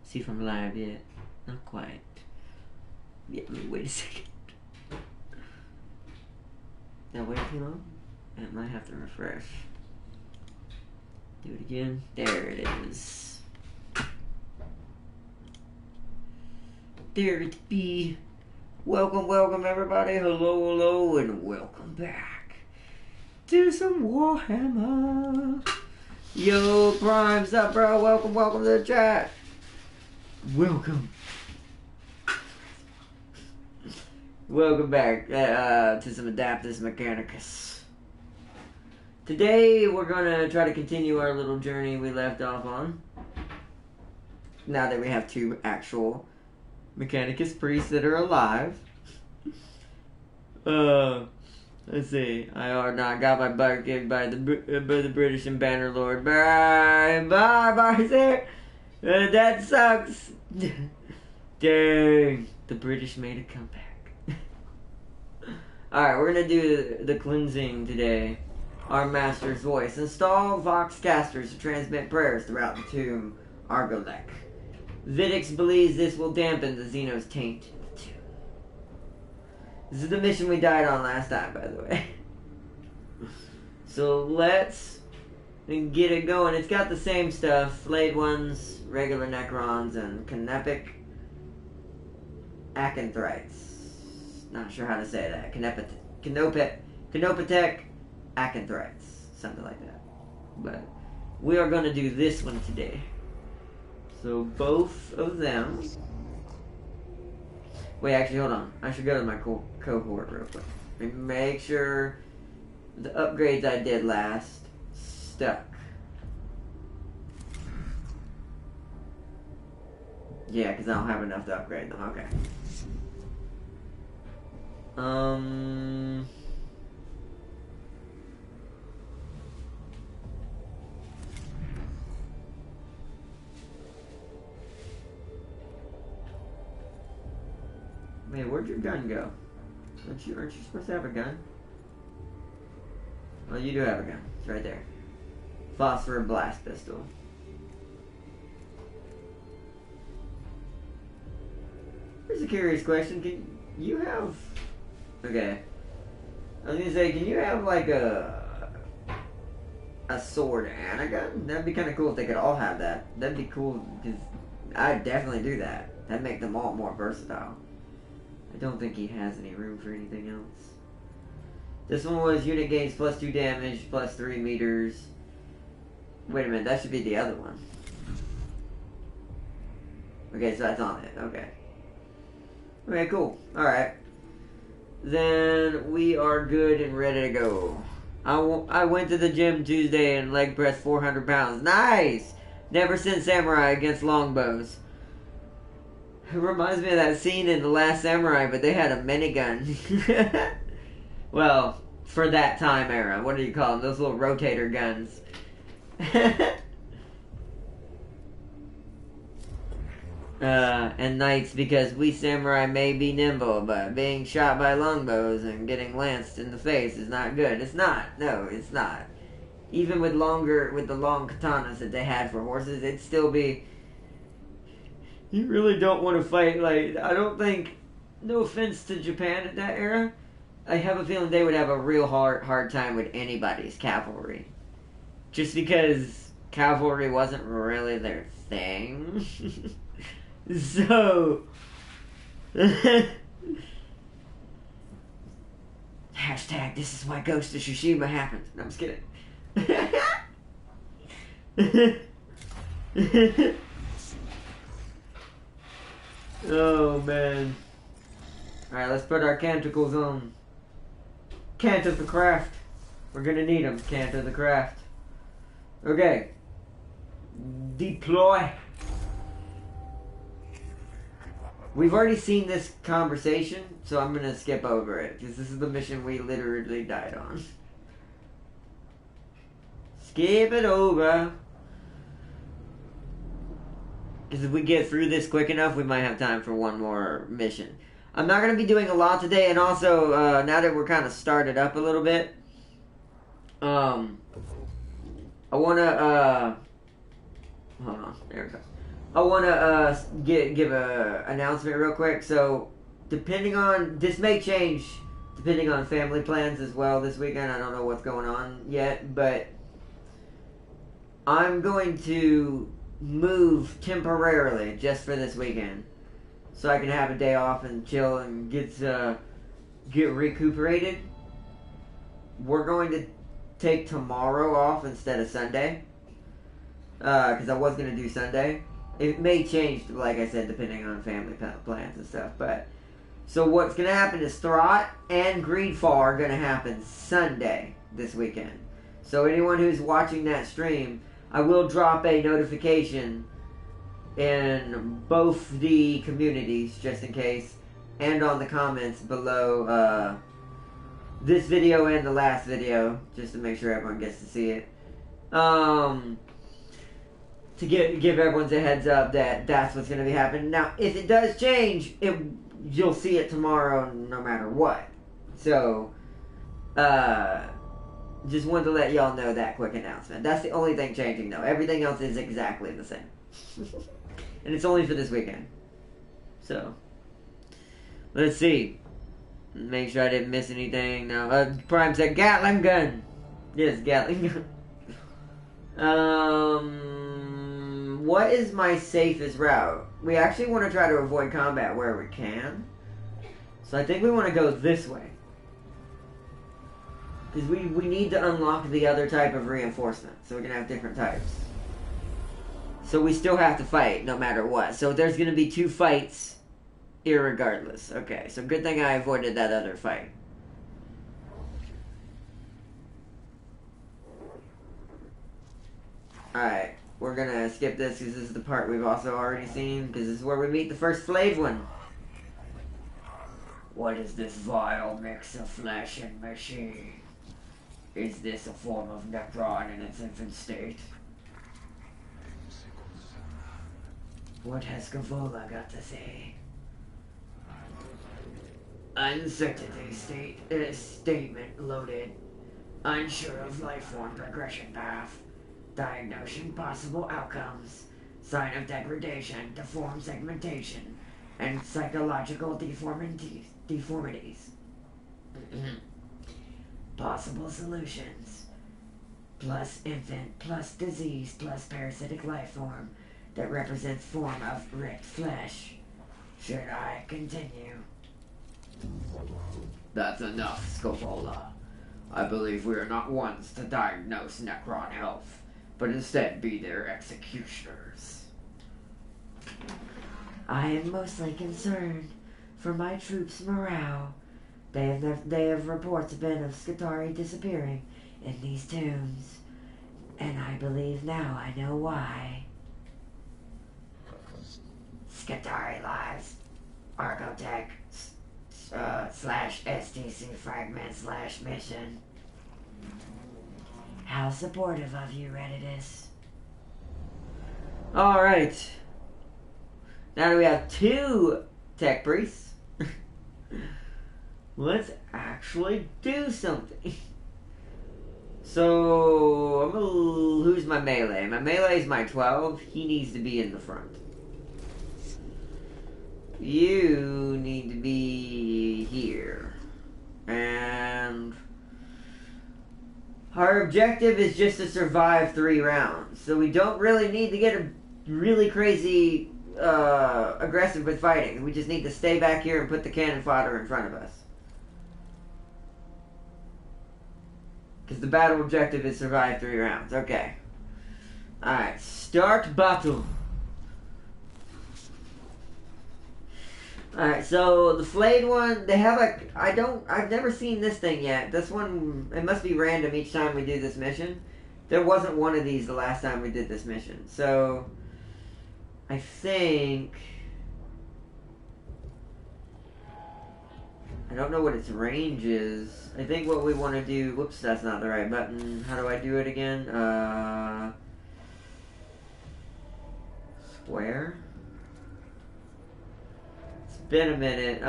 See if I'm live yet. Not quite. Yeah, wait a second. Did I wait too long? I might have to refresh. Do it again. There it is. There it be. Welcome everybody. Hello, and welcome back to some Warhammer. Yo, Prime's up, bro. Welcome to the chat. Welcome back to some Adaptus Mechanicus. Today we're gonna try to continue our little journey we left off on. Now that we have two actual Mechanicus priests that are alive. Let's see. I are not got my butt kicked by the British and Bannerlord. Bye, sir. That sucks. Dang, the British made a comeback. Alright, we're gonna do the cleansing today. Our master's voice. Install Vox casters to transmit prayers throughout the tomb. Argolek. Vidix believes this will dampen the Xeno's taint in the tomb. This is the mission we died on last time, by the way. So let's get it going. It's got the same stuff. Flayed ones, regular Necrons, and Canepic Acanthrites. Not sure how to say that. Canopitec Acanthrites. Something like that. But we are going to do this one today. So both of them. Wait, actually, hold on. I should go to my cohort real quick. Make sure the upgrades I did last stuck. Yeah, because I don't have enough to upgrade them. Okay. Wait, where'd your gun go? Aren't you supposed to have a gun? Well, you do have a gun. It's right there. Phosphor blast pistol. Here's a curious question. Can you have... Okay. I was gonna say, can you have like a sword and a gun? That'd be kind of cool if they could all have that. That'd be cool, because I'd definitely do that. That'd make them all more versatile. I don't think he has any room for anything else. This one was unit gains plus 2 damage, plus 3 meters. Wait a minute, that should be the other one. Okay, so that's on it. Okay. Okay, cool. Alright. Then we are good and ready to go. I went to the gym Tuesday and leg pressed 400 pounds. Nice! Never sent samurai against longbows. It reminds me of that scene in The Last Samurai, but they had a minigun. Well, for that time era. What do you call them? Those little rotator guns. And knights, because we samurai may be nimble, but being shot by longbows and getting lanced in the face is not good. It's not. No, it's not. Even with the long katanas that they had for horses, it'd still be... You really don't want to fight, like, I don't think, no offense to Japan at that era, I have a feeling they would have a real hard time with anybody's cavalry. Just because cavalry wasn't really their thing. So... Hashtag, this is why Ghost of Tsushima happened. No, I'm just kidding. Oh, man. Alright, let's put our canticles on. Cant of the craft. We're gonna need them. Cant of the craft. Okay. Deploy. We've already seen this conversation, so I'm gonna skip over it, because this is the mission we literally died on. Skip it over. Because if we get through this quick enough, we might have time for one more mission. I'm not going to be doing a lot today, and also, now that we're kind of started up a little bit, I want to, hold on, there we go. I want to give a announcement real quick. So, depending on this may change, depending on family plans as well this weekend. I don't know what's going on yet, but I'm going to move temporarily just for this weekend, so I can have a day off and chill and get recuperated. We're going to take tomorrow off instead of Sunday, because I was going to do Sunday. It may change, like I said, depending on family plans and stuff. But so what's going to happen is Throt and Greedfall are going to happen Sunday this weekend. So anyone who's watching that stream, I will drop a notification in both the communities, just in case, and on the comments below this video and the last video, just to make sure everyone gets to see it. To give everyone a heads up that that's what's going to be happening. Now, if it does change, you'll see it tomorrow no matter what. So, just wanted to let y'all know that quick announcement. That's the only thing changing, though. Everything else is exactly the same. And it's only for this weekend. So, let's see. Make sure I didn't miss anything. No, Prime said Gatling gun. Yes, Gatling gun. What is my safest route? We actually want to try to avoid combat where we can. So I think we want to go this way. Because we need to unlock the other type of reinforcement. So we can have different types. So we still have to fight no matter what. So there's going to be 2 fights irregardless. Okay, so good thing I avoided that other fight. Alright. We're gonna skip this because this is the part we've also already seen, because this is where we meet the first flayed one. What is this vile mix of flesh and machine? Is this a form of Necron in its infant state? What has Gavola got to say? Uncertainty statement loaded. Unsure of life form progression path. Diagnosing possible outcomes, sign of degradation, deformed segmentation, and psychological deformities. Possible solutions: plus infant, plus disease, plus parasitic life form that represents form of ripped flesh. Should I continue? That's enough, Scovola. I believe we are not ones to diagnose Necron health, but instead be their executioners. I am mostly concerned for my troops' morale. They have reports been of Skitarii disappearing in these tombs, and I believe now I know why. Skitarii lives. Argotech / STC fragment / mission. How supportive of you, Redditus. Alright. Now that we have 2 tech priests, let's actually do something. So, who's my melee? My melee is my 12. He needs to be in the front. You need to be here. And our objective is just to survive 3 rounds. So we don't really need to get a really crazy aggressive with fighting. We just need to stay back here and put the cannon fodder in front of us. Because the battle objective is survive 3 rounds. Okay. Alright, start battle. Alright, so the flayed one, they have a, I've never seen this thing yet. This one, it must be random each time we do this mission. There wasn't one of these the last time we did this mission. So, I think, I don't know what its range is. I think what we want to do, whoops, that's not the right button. How do I do it again? Square? Been a minute.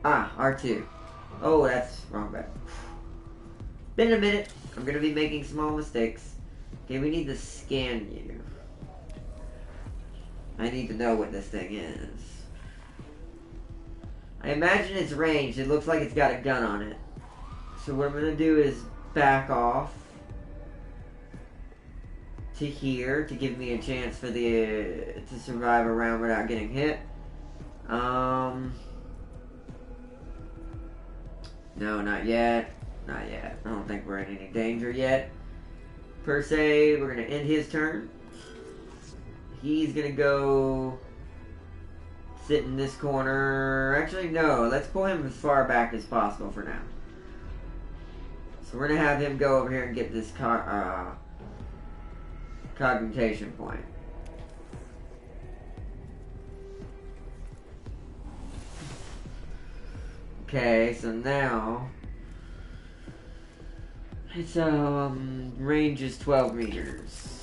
R2. Oh, that's wrong button. Been a minute. I'm gonna be making small mistakes. Okay, we need to scan you. I need to know what this thing is. I imagine it's ranged. It looks like it's got a gun on it. So what I'm going to do is back off to here to give me a chance for to survive a round without getting hit. No, not yet. Not yet. I don't think we're in any danger yet. Per se, we're going to end his turn. He's going to go sit in this corner. Actually, no. Let's pull him as far back as possible for now. So we're going to have him go over here and get this cognition point. Okay, so now its range is 12 meters.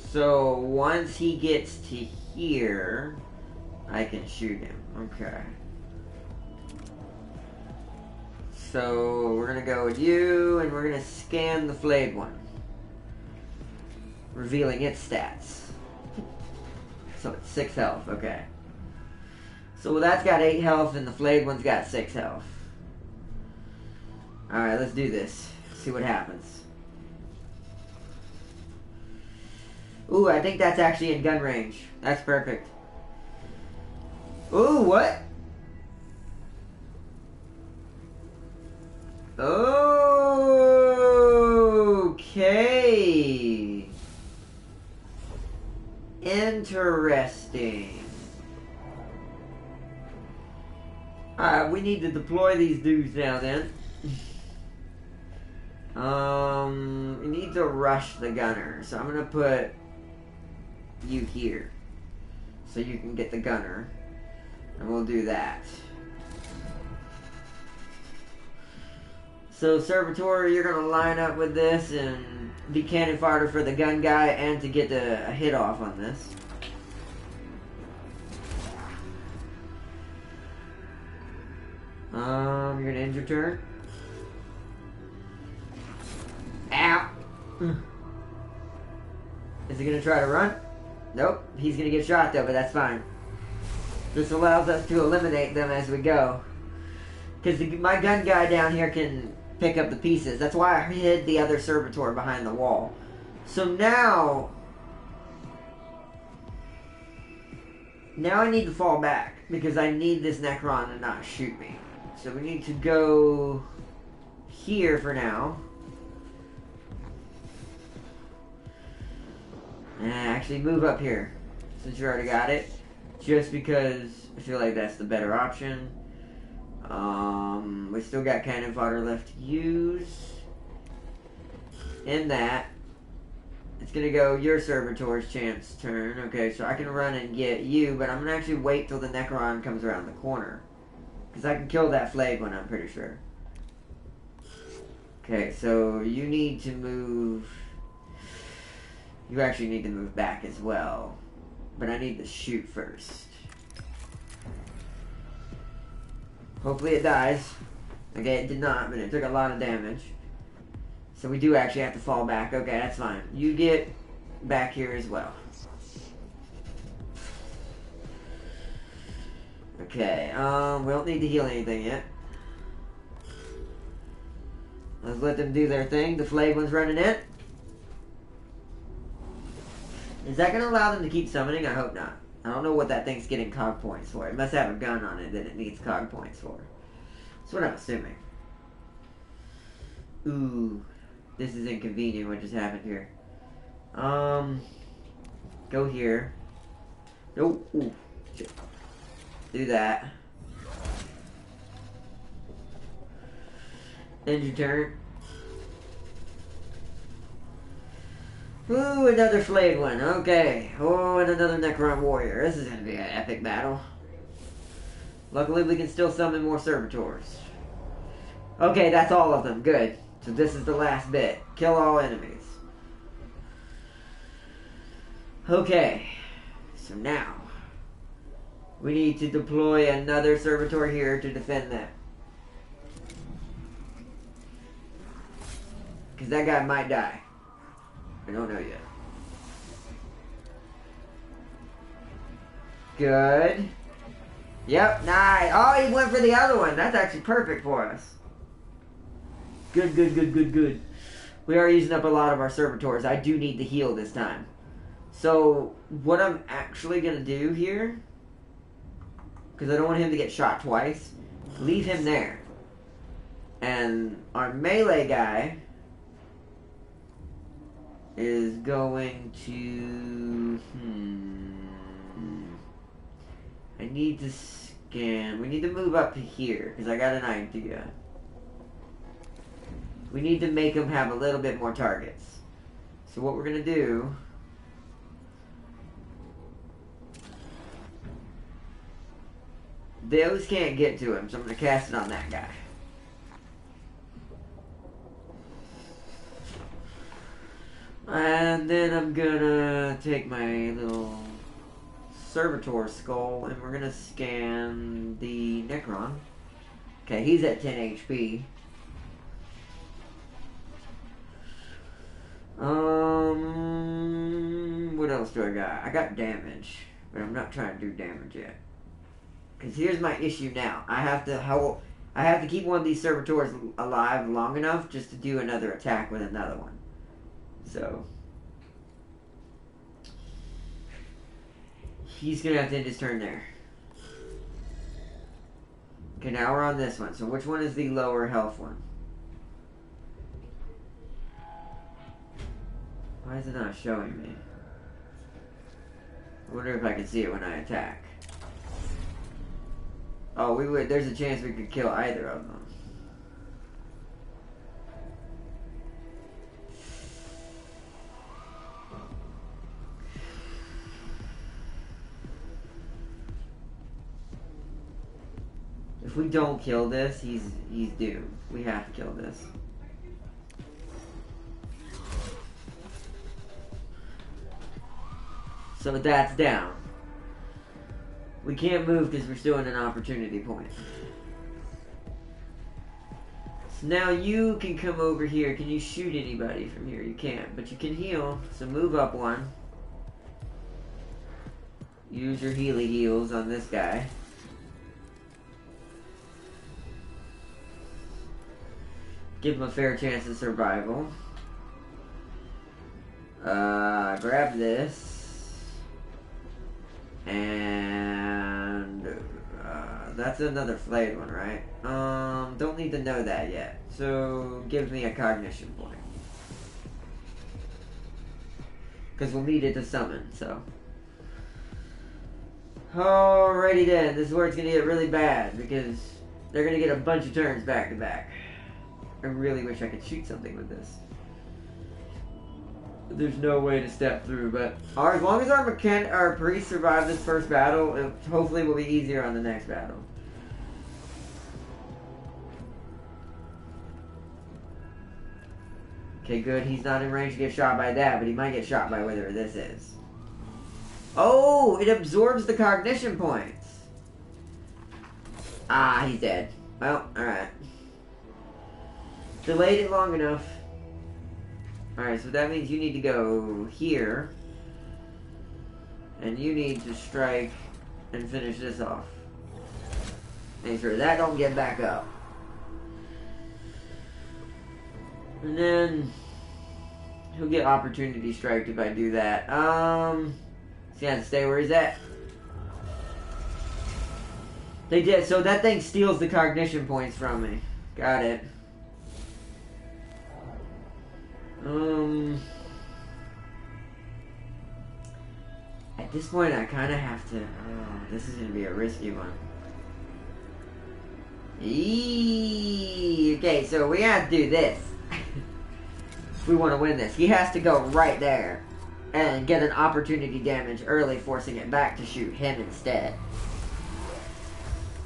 So once he gets to here, I can shoot him. Okay. So we're gonna go with you, and we're gonna scan the flayed one, revealing its stats. So it's 6 health. Okay. So that's got 8 health, and the flayed one's got 6 health. Alright, let's do this. See what happens. Ooh, I think that's actually in gun range. That's perfect. Ooh, what? Okay. Interesting. Alright, we need to deploy these dudes now then. We need to rush the gunner. So I'm gonna put you here. So you can get the gunner. And we'll do that. So Servitor, you're gonna line up with this and be cannon fodder for the gun guy and to get a hit off on this. You're gonna end your turn. Ow! Is he gonna try to run? Nope. He's gonna get shot though, but that's fine. This allows us to eliminate them as we go. Because my gun guy down here can pick up the pieces. That's why I hid the other servitor behind the wall. So now I need to fall back. Because I need this Necron to not shoot me. So we need to go here for now. And actually move up here. Since you already got it. Just because I feel like that's the better option. We still got cannon fodder left to use. In that, it's gonna go your servitor's chance turn. Okay, so I can run and get you, but I'm gonna actually wait till the Necron comes around the corner. Because I can kill that flayed one, I'm pretty sure. Okay, so you need to move. You actually need to move back as well. But I need to shoot first. Hopefully it dies. Okay, it did not, but it took a lot of damage. So we do actually have to fall back. Okay, that's fine. You get back here as well. Okay, we don't need to heal anything yet. Let's let them do their thing. The flayed one's running in. Is that going to allow them to keep summoning? I hope not. I don't know what that thing's getting cog points for. It must have a gun on it that it needs cog points for. That's what I'm assuming. Ooh. This is inconvenient what just happened here. Go here. Nope. Ooh. Shit. Do that. End your turn. Ooh, another flayed one. Okay. Oh, and another Necron warrior. This is going to be an epic battle. Luckily, we can still summon more servitors. Okay, that's all of them. Good. So this is the last bit. Kill all enemies. Okay. So now, we need to deploy another servitor here to defend them. Because that guy might die. I don't know yet. Good. Yep, nice. Oh, he went for the other one. That's actually perfect for us. Good, good, good, good, good. We are using up a lot of our servitors. I do need to heal this time. So, what I'm actually going to do here, because I don't want him to get shot twice, leave him there. And our melee guy is going to... I need to scan. We need to move up to here, because I got an idea. We need to make them have a little bit more targets. So what we're going to do... Those can't get to him, so I'm going to cast it on that guy. And then I'm going to take my little servitor skull, and we're going to scan the Necron. Okay, he's at 10 HP. What else do I got? I got damage, but I'm not trying to do damage yet. Because here's my issue now. I have to keep one of these servitors alive long enough just to do another attack with another one. So he's gonna have to end his turn there. Okay, now we're on this one. So which one is the lower health one? Why is it not showing me? I wonder if I can see it when I attack. Oh, we would. There's a chance we could kill either of them. If we don't kill this, he's doomed. We have to kill this. So that's down. We can't move because we're still in an opportunity point. So now you can come over here. Can you shoot anybody from here? You can't, but you can heal. So move up one. Use your healy heals on this guy. Give him a fair chance of survival. Grab this. And that's another flayed one, right? Don't need to know that yet. So give me a cognition point. Because we'll need it to summon, so. Alrighty then, this is where it's going to get really bad because they're going to get a bunch of turns back to back. I really wish I could shoot something with this. There's no way to step through, but as long as our priests survive this first battle, it hopefully will be easier on the next battle. Okay, good. He's not in range to get shot by that, but he might get shot by whatever this is. Oh, it absorbs the cognition points. Ah, he's dead. Well, alright. Delayed it long enough. Alright, so that means you need to go here. And you need to strike and finish this off. Make sure that don't get back up. And then he'll get opportunity striked if I do that. So he has to stay where he's at. They did, so that thing steals the cognition points from me. Got it. At this point, I kind of have to... Oh, this is going to be a risky one. Okay, so we have to do this. If we want to win this. He has to go right there and get an opportunity damage early, forcing it back to shoot him instead.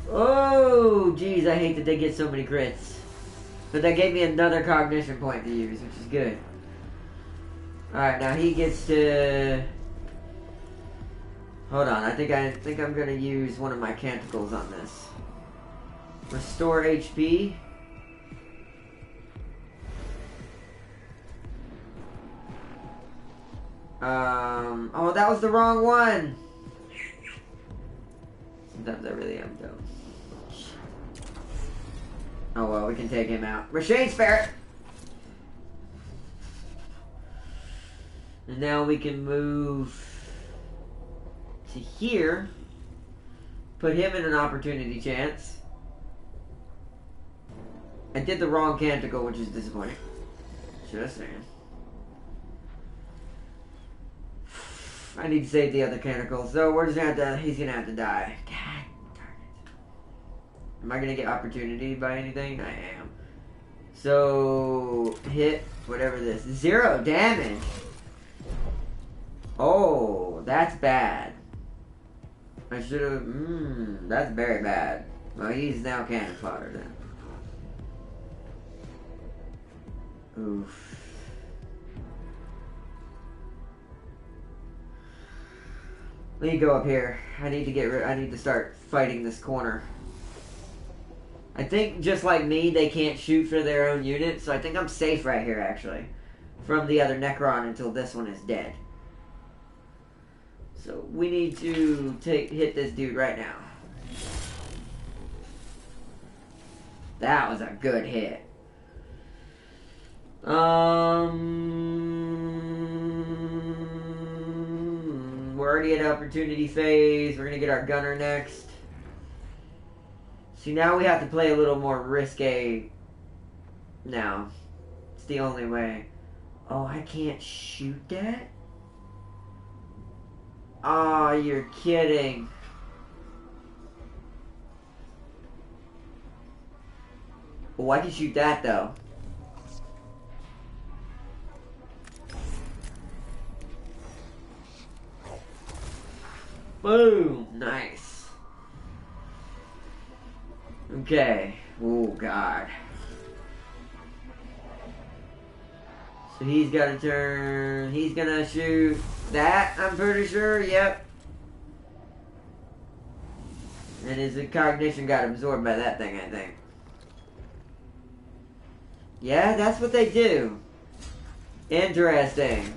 Oh, geez, I hate that they get so many crits. But that gave me another cognition point to use, which is good. Alright, now he gets to... Hold on, I think I'm gonna use one of my canticles on this. Restore HP. Oh, that was the wrong one! Sometimes I really am dumb. Oh well, we can take him out. Machine Spirit! And now we can move to here. Put him in an opportunity chance. I did the wrong canticle, which is disappointing. Just saying. I need to save the other canticle, so we're just gonna have to. He's gonna have to die. God darn it. Am I gonna get opportunity by anything? I am. So hit whatever this. 0 damage. Oh, that's bad. I should have. That's very bad. Well, he's now cannon fodder then. Oof. Let me go up here. I need to get rid. I need to start fighting this corner. I think just like me, they can't shoot for their own unit, so I think I'm safe right here actually, from the other Necron until this one is dead. So we need to hit this dude right now. That was a good hit. We're already at opportunity phase. We're gonna get our gunner next. See, now we have to play a little more risque. Now, it's the only way. Oh, I can't shoot that? Oh, you're kidding. Oh, I can shoot that though. Boom! Nice. Okay. Oh, God. So he's got to turn. He's gonna shoot that, I'm pretty sure. Yep. And his cognition got absorbed by that thing, I think. Yeah, that's what they do. Interesting.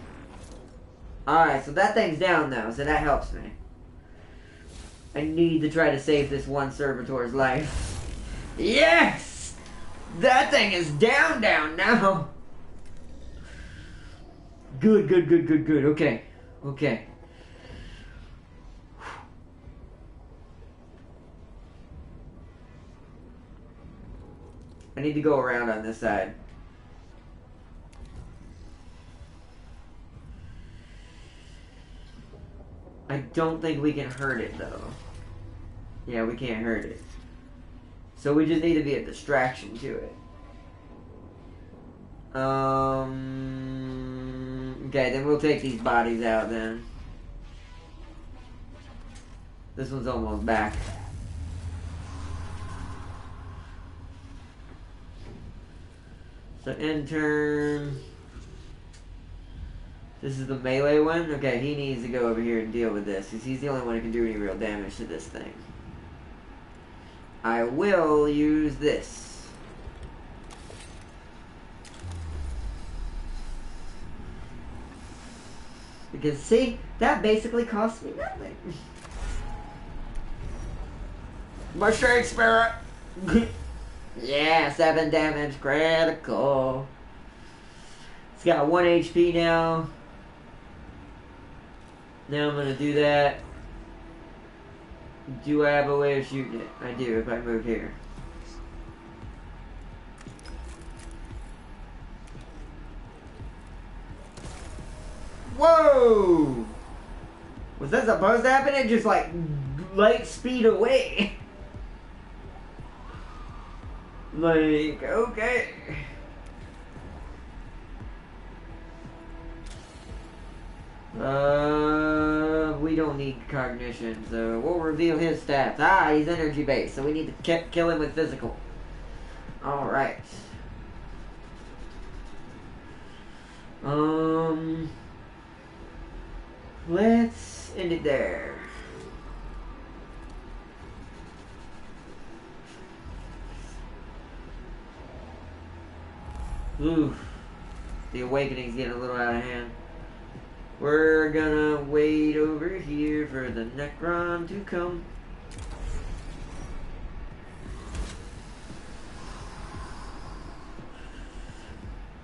Alright, so that thing's down though, so that helps me. I need to try to save this one servitor's life. Yes! That thing is down now. Good. Okay. I need to go around on this side. I don't think we can hurt it though. Yeah, we can't hurt it. So we just need to be a distraction to it. Okay, then we'll take these bodies out then. This one's almost back. So end turn. This is the melee one? Okay, he needs to go over here and deal with this, because he's the only one who can do any real damage to this thing. I will use this. Because, see, that basically cost me nothing. Mushroom Spirit! Yeah, 7 damage, critical. It's got 1 HP now. Now I'm gonna do that. Do I have a way of shooting it? I do, if I move here. Whoa! Was that supposed to happen? It just like light speed away. Like, okay. We don't need cognition, so we'll reveal his stats. Ah, he's energy based, so we need to kill him with physical. Alright. Let's end it there. Oof. The awakening's getting a little out of hand. We're gonna wait over here for the Necron to come.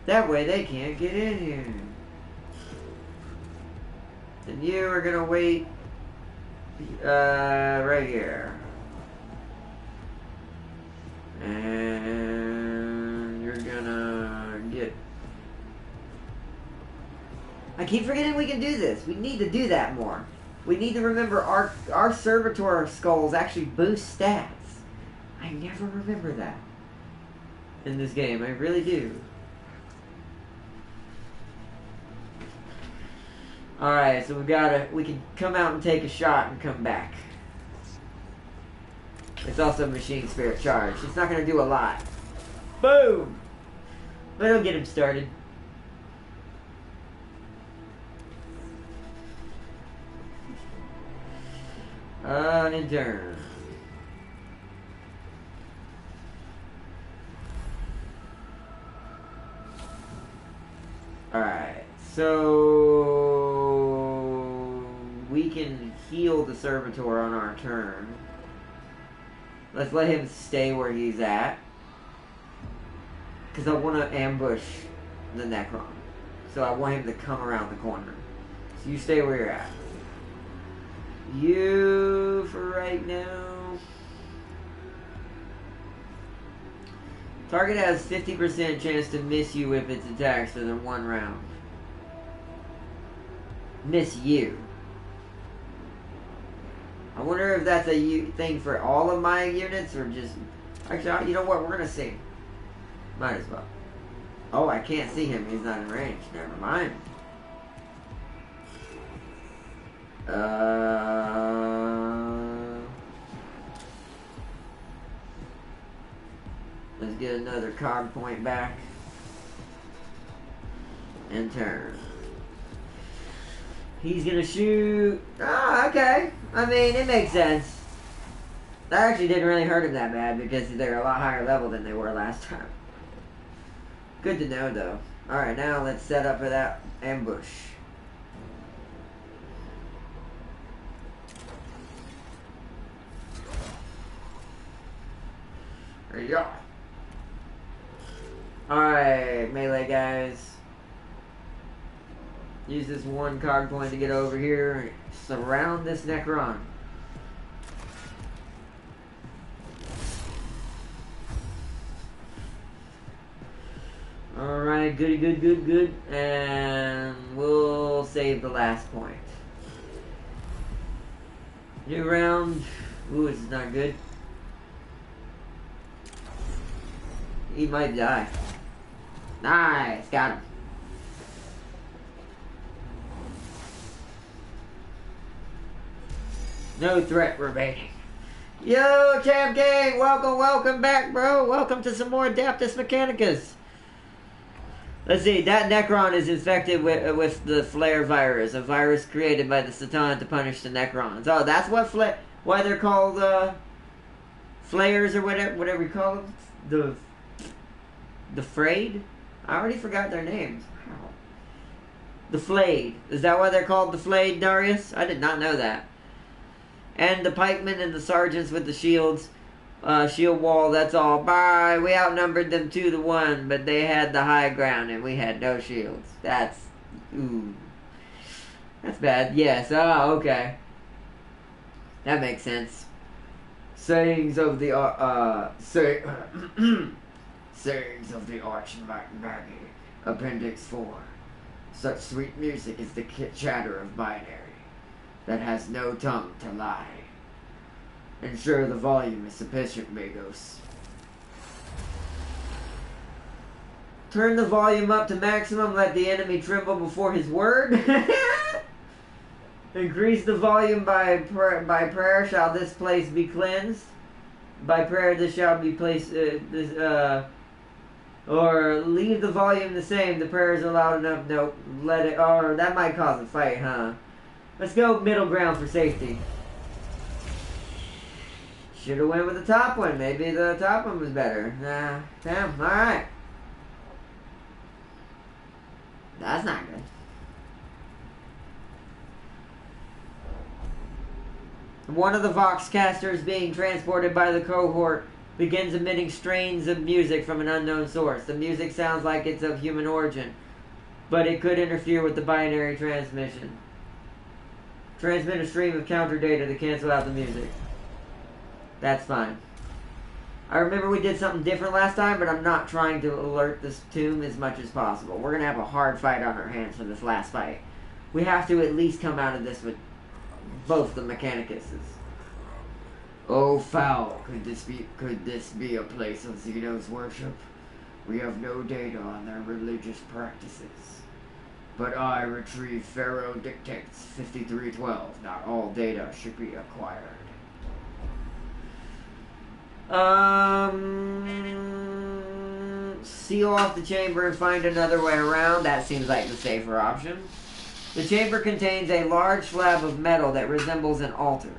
That way they can't get in here. And you are gonna wait right here. And you're gonna get... I keep forgetting we can do this. We need to do that more. We need to remember our servitor skulls actually boost stats. I never remember that in this game. I really do. Alright, so we can come out and take a shot and come back. It's also machine spirit charge. It's not going to do a lot. Boom! But it'll get him started. In turn. Alright, so we can heal the servitor on our turn. Let's let him stay where he's at. Because I want to ambush the Necron. So I want him to come around the corner. So you stay where you're at. You, for right now... Target has 50% chance to miss you if it's attacks within 1 round. Miss you. I wonder if that's a thing for all of my units or just... Actually, you know what? We're going to see. Might as well. Oh, I can't see him. He's not in range. Never mind. Let's get another cog point back. And turn. He's gonna shoot. Oh, okay. I mean, it makes sense. That actually didn't really hurt him that bad because they're a lot higher level than they were last time. Good to know, though. Alright, now let's set up for that ambush. There you go. Alright, melee guys. Use this 1 card point to get over here. Surround this Necron. Alright, goody, good. And we'll save the last point. New round. Ooh, this is not good. He might die. Nice, got him. No threat remaining. Yo, Champ Gang, welcome back, bro. Welcome to some more Adeptus Mechanicus. Let's see, that Necron is infected with the Flare virus, a virus created by the Satan to punish the Necrons. Oh, that's why they're called flares or whatever you call them. The Frayed? I already forgot their names. Wow. The Flayed. Is that why they're called the Flayed, Darius? I did not know that. And the pikemen and the sergeants with the shields. Shield wall, that's all. Bye. We outnumbered them 2-1, but they had the high ground and we had no shields. That's... Ooh. That's bad. Yes. Oh, okay. That makes sense. Sayings of the... Sayings of the Arch-Maggie, Appendix 4. Such sweet music is the chatter of binary, that has no tongue to lie. Ensure the volume is sufficient, Magos. Turn the volume up to maximum, let the enemy tremble before his word. Increase the volume by prayer shall this place be cleansed. By prayer this shall be placed... Or leave the volume the same. The prayers are loud enough. Nope. Let it. Or that might cause a fight, huh? Let's go middle ground for safety. Should have went with the top one. Maybe the top one was better. Nah. Damn. All right. That's not good. One of the Vox casters being transported by the cohort begins emitting strains of music from an unknown source. The music sounds like it's of human origin, but it could interfere with the binary transmission. Transmit a stream of counter data to cancel out the music. That's fine. I remember we did something different last time, but I'm not trying to alert this tomb as much as possible. We're going to have a hard fight on our hands for this last fight. We have to at least come out of this with both the Mechanicuses. Oh, foul, could this be a place of Xeno's worship? We have no data on their religious practices. But I retrieve Pharaoh Dictates 5312. Not all data should be acquired. Seal off the chamber and find another way around. That seems like the safer option. The chamber contains a large slab of metal that resembles an altar,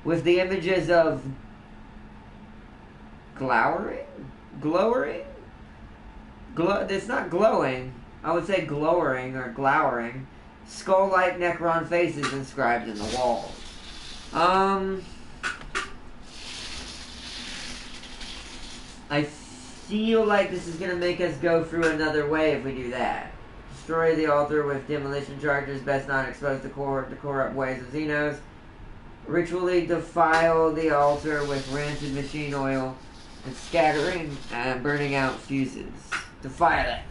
with the images of glowering? It's not glowing. I would say glowering or glowering. Skull-like Necron faces inscribed in the walls. I feel like this is going to make us go through another way if we do that. Destroy the altar with demolition charges, best not exposed to corrupt ways of Xenos. Ritually defile the altar with rancid machine oil and scattering and burning out fuses. Defile it.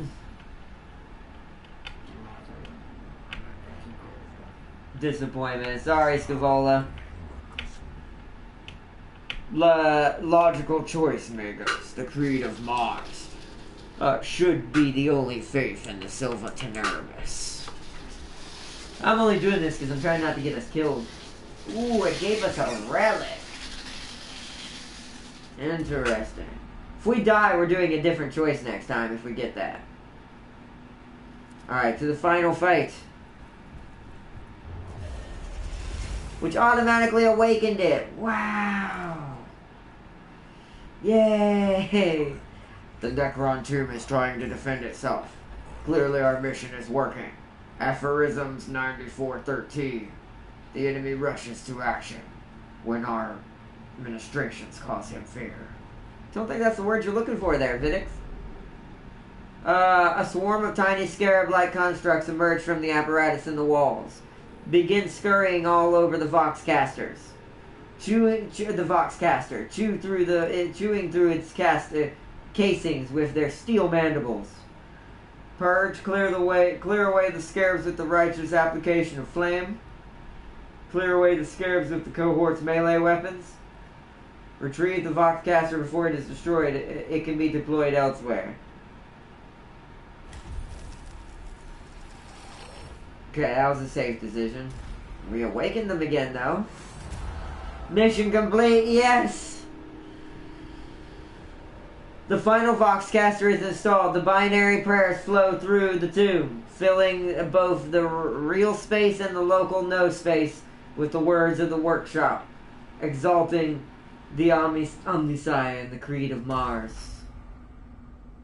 Disappointment. Sorry, Scavola. Logical choice, Magos. The creed of Mars should be the only faith in the Silva Teneribus. I'm only doing this because I'm trying not to get us killed. Ooh, it gave us a relic. Interesting. If we die, we're doing a different choice next time if we get that. Alright, to the final fight. Which automatically awakened it. Wow. Yay. The Necron tomb is trying to defend itself. Clearly our mission is working. Aphorisms 9413. The enemy rushes to action when our ministrations cause him fear. Don't think that's the word you're looking for there, Vidix. A swarm of tiny scarab-like constructs emerge from the apparatus in the walls. Begin scurrying all over the Voxcasters. Chewing through its casings with their steel mandibles. Purge, clear away the scarabs with the righteous application of flame. Clear away the scarabs with the cohort's melee weapons. Retrieve the Voxcaster before it is destroyed. It can be deployed elsewhere. Okay, that was a safe decision. We awakened them again, though. Mission complete, yes! The final Voxcaster is installed. The binary prayers flow through the tomb, filling both the real space and the local no space with the words of the workshop, exalting the Omnisci and the creed of Mars.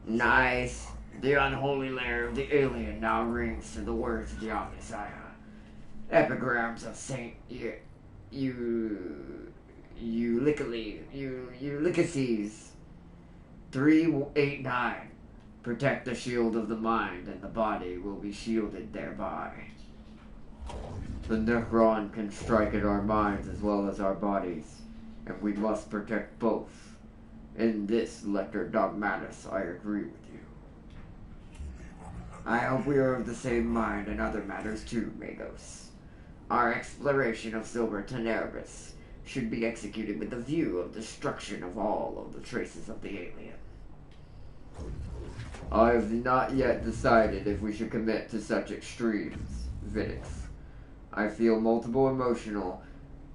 Nice. The unholy lair of the alien now rings to the words of the Omnisci. Epigrams of Saint Ulysses 389. Protect the shield of the mind, and the body will be shielded thereby. The Necron can strike at our minds as well as our bodies, and we must protect both. In this, Lector Dogmatus, I agree with you. I hope we are of the same mind in other matters too, Magos. Our exploration of Silver Teneribus should be executed with the view of destruction of all of the traces of the alien. I have not yet decided if we should commit to such extremes, Vidix. I feel multiple emotional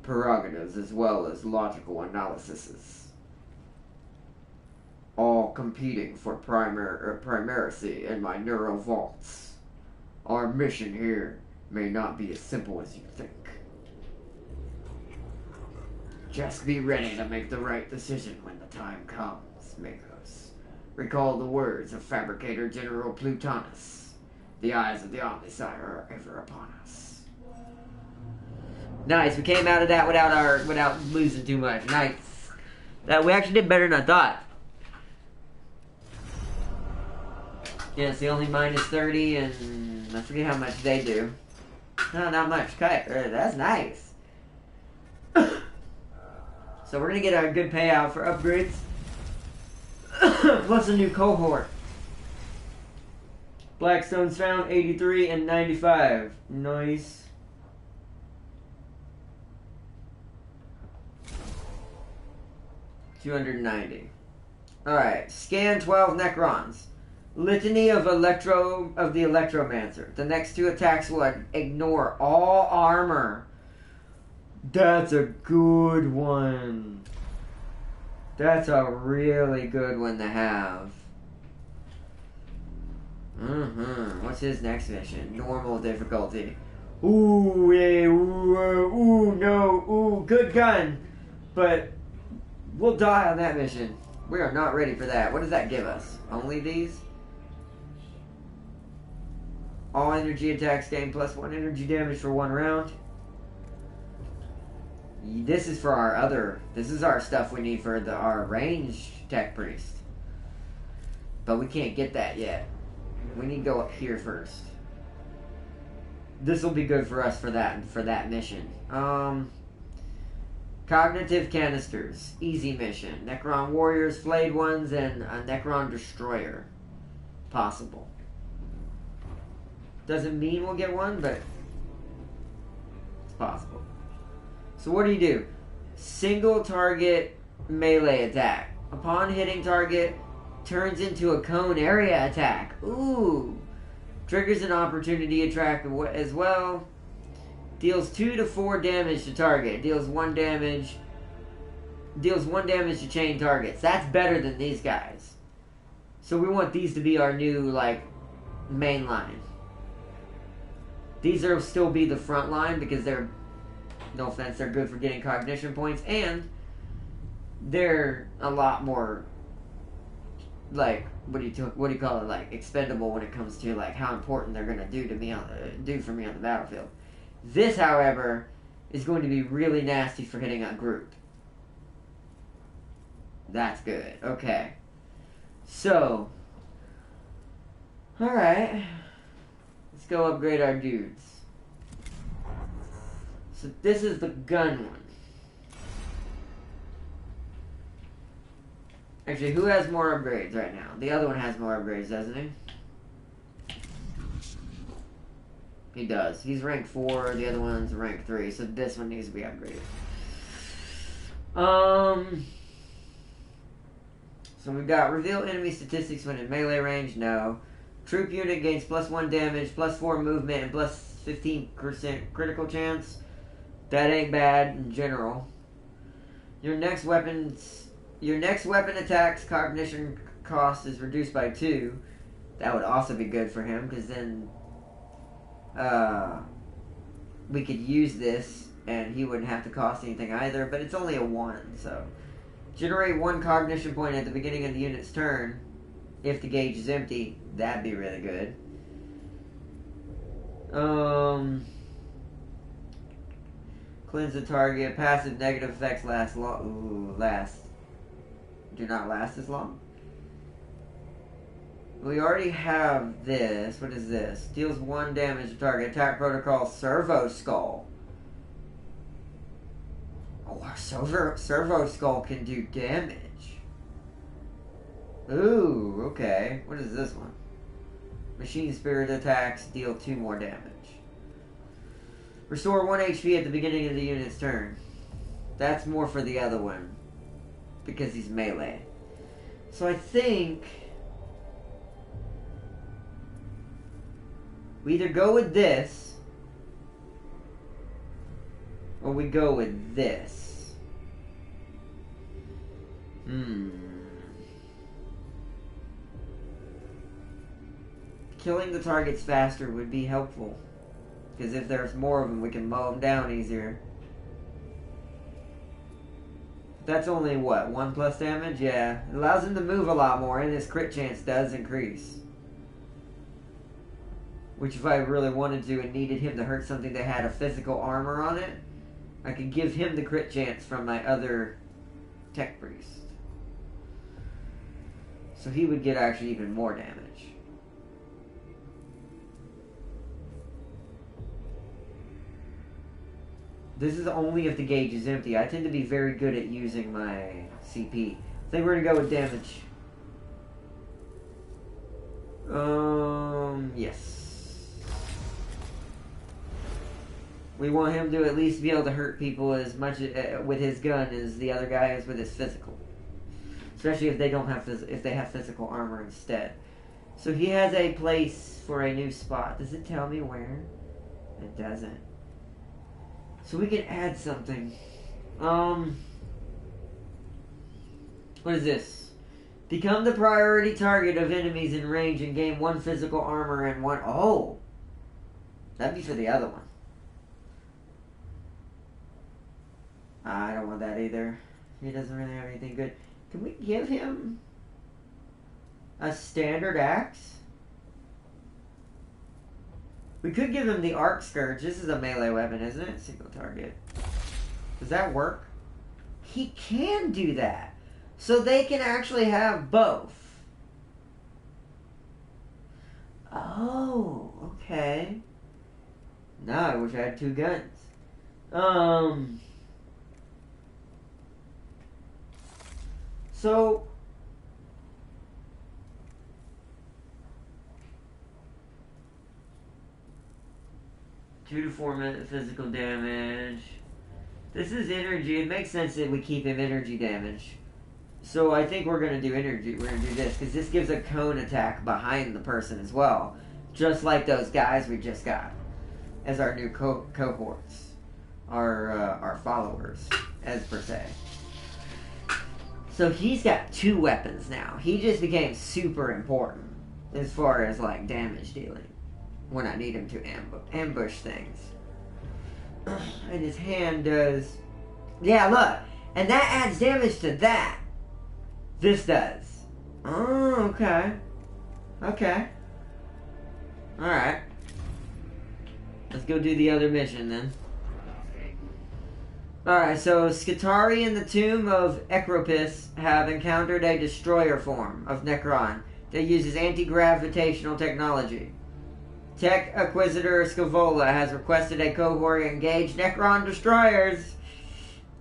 prerogatives as well as logical analyses, all competing for primacy in my neural vaults. Our mission here may not be as simple as you think. Just be ready to make the right decision when the time comes, Magos. Recall the words of Fabricator General Plutonus. The eyes of the Omnisci are ever upon us. Nice, we came out of that without losing too much. Nice. That we actually did better than I thought. Yeah, it's the only minus 30, and I forget how much they do. No, not much. That's nice. So we're gonna get a good payout for upgrades. Plus a new cohort. Blackstones found 83 and 95. Nice. $290. Alright, scan 12 Necrons. Litany of the Electromancer. The next 2 attacks will ignore all armor. That's a good one. That's a really good one to have. What's his next mission? Normal difficulty. Ooh, yeah, ooh, no, ooh, good gun. But we'll die on that mission. We are not ready for that. What does that give us? Only these? All energy attacks gain +1 energy damage for 1 round. This is for our other... This is our stuff we need for our ranged tech priest. But we can't get that yet. We need to go up here first. This will be good for us for that mission. Cognitive canisters. Easy mission. Necron warriors, flayed ones, and a Necron destroyer. Possible. Doesn't mean we'll get one, but it's possible. So what do? Single target melee attack. Upon hitting target, turns into a cone area attack. Ooh. Triggers an opportunity attack as well. Deals 2 to 4 damage to target. Deals 1 damage to chain targets. That's better than these guys. So we want these to be our new, like, main line. These will still be the front line because they're, no offense, they're good for getting cognition points, and they're a lot more, like, what do you call it, like, expendable when it comes to, like, how important they're gonna do for me on the battlefield. This, however, is going to be really nasty for hitting a group. That's good. Okay. So, alright. Let's go upgrade our dudes. So this is the gun one. Actually, who has more upgrades right now? The other one has more upgrades, doesn't he? He does. He's rank 4, the other one's rank 3, so this one needs to be upgraded. So we've got reveal enemy statistics when in melee range, no. Troop unit gains +1 damage, +4 movement, and +15% critical chance. That ain't bad in general. Your next weapon attack's cognition cost is reduced by 2. That would also be good for him, because then we could use this and he wouldn't have to cost anything either, but it's only a 1, so. Generate 1 cognition point at the beginning of the unit's turn. If the gauge is empty, that'd be really good. Cleanse the target. Passive negative effects last long. Do not last as long. We already have this. What is this? Deals 1 damage to target. Attack protocol. Servo Skull. Oh, our Servo Skull can do damage. Ooh, okay. What is this one? Machine Spirit attacks deal 2 more damage. Restore 1 HP at the beginning of the unit's turn. That's more for the other one, because he's melee. So I think we either go with this, or we go with this. Killing the targets faster would be helpful, because if there's more of them, we can mow them down easier. That's only, what, 1+ damage? Yeah. It allows him to move a lot more, and his crit chance does increase. Which, if I really wanted to and needed him to hurt something that had a physical armor on it, I could give him the crit chance from my other Tech Priest. So he would get actually even more damage. This is only if the gauge is empty. I tend to be very good at using my CP. I think we're gonna go with damage. Yes. We want him to at least be able to hurt people as much with his gun as the other guy is with his physical. Especially if they don't have if they have physical armor instead. So he has a place for a new spot. Does it tell me where? It doesn't. So we can add something. What is this? Become the priority target of enemies in range and gain 1 physical armor and 1... Oh! That'd be for the other one. I don't want that either. He doesn't really have anything good. Can we give him a standard axe? We could give him the Arc Scourge. This is a melee weapon, isn't it? Single target. Does that work? He can do that. So they can actually have both. Oh, okay. Now I wish I had 2 guns. So... Two to 4 minute physical damage. This is energy. It makes sense that we keep him energy damage. So I think we're going to do energy. We're going to do this because this gives a cone attack behind the person as well. Just like those guys we just got. As our new cohorts. Our followers, as per se. So he's got 2 weapons now. He just became super important as far as like damage dealing. When I need him to ambush things. And his hand does... Yeah, look. And that adds damage to that. This does. Oh, okay. Okay. Alright. Let's go do the other mission then. Alright, so Skitarii and the Tomb of Ekropis have encountered a destroyer form of Necron that uses anti-gravitational technology. Tech Acquisitor Scavola has requested a cohort engage Necron destroyers.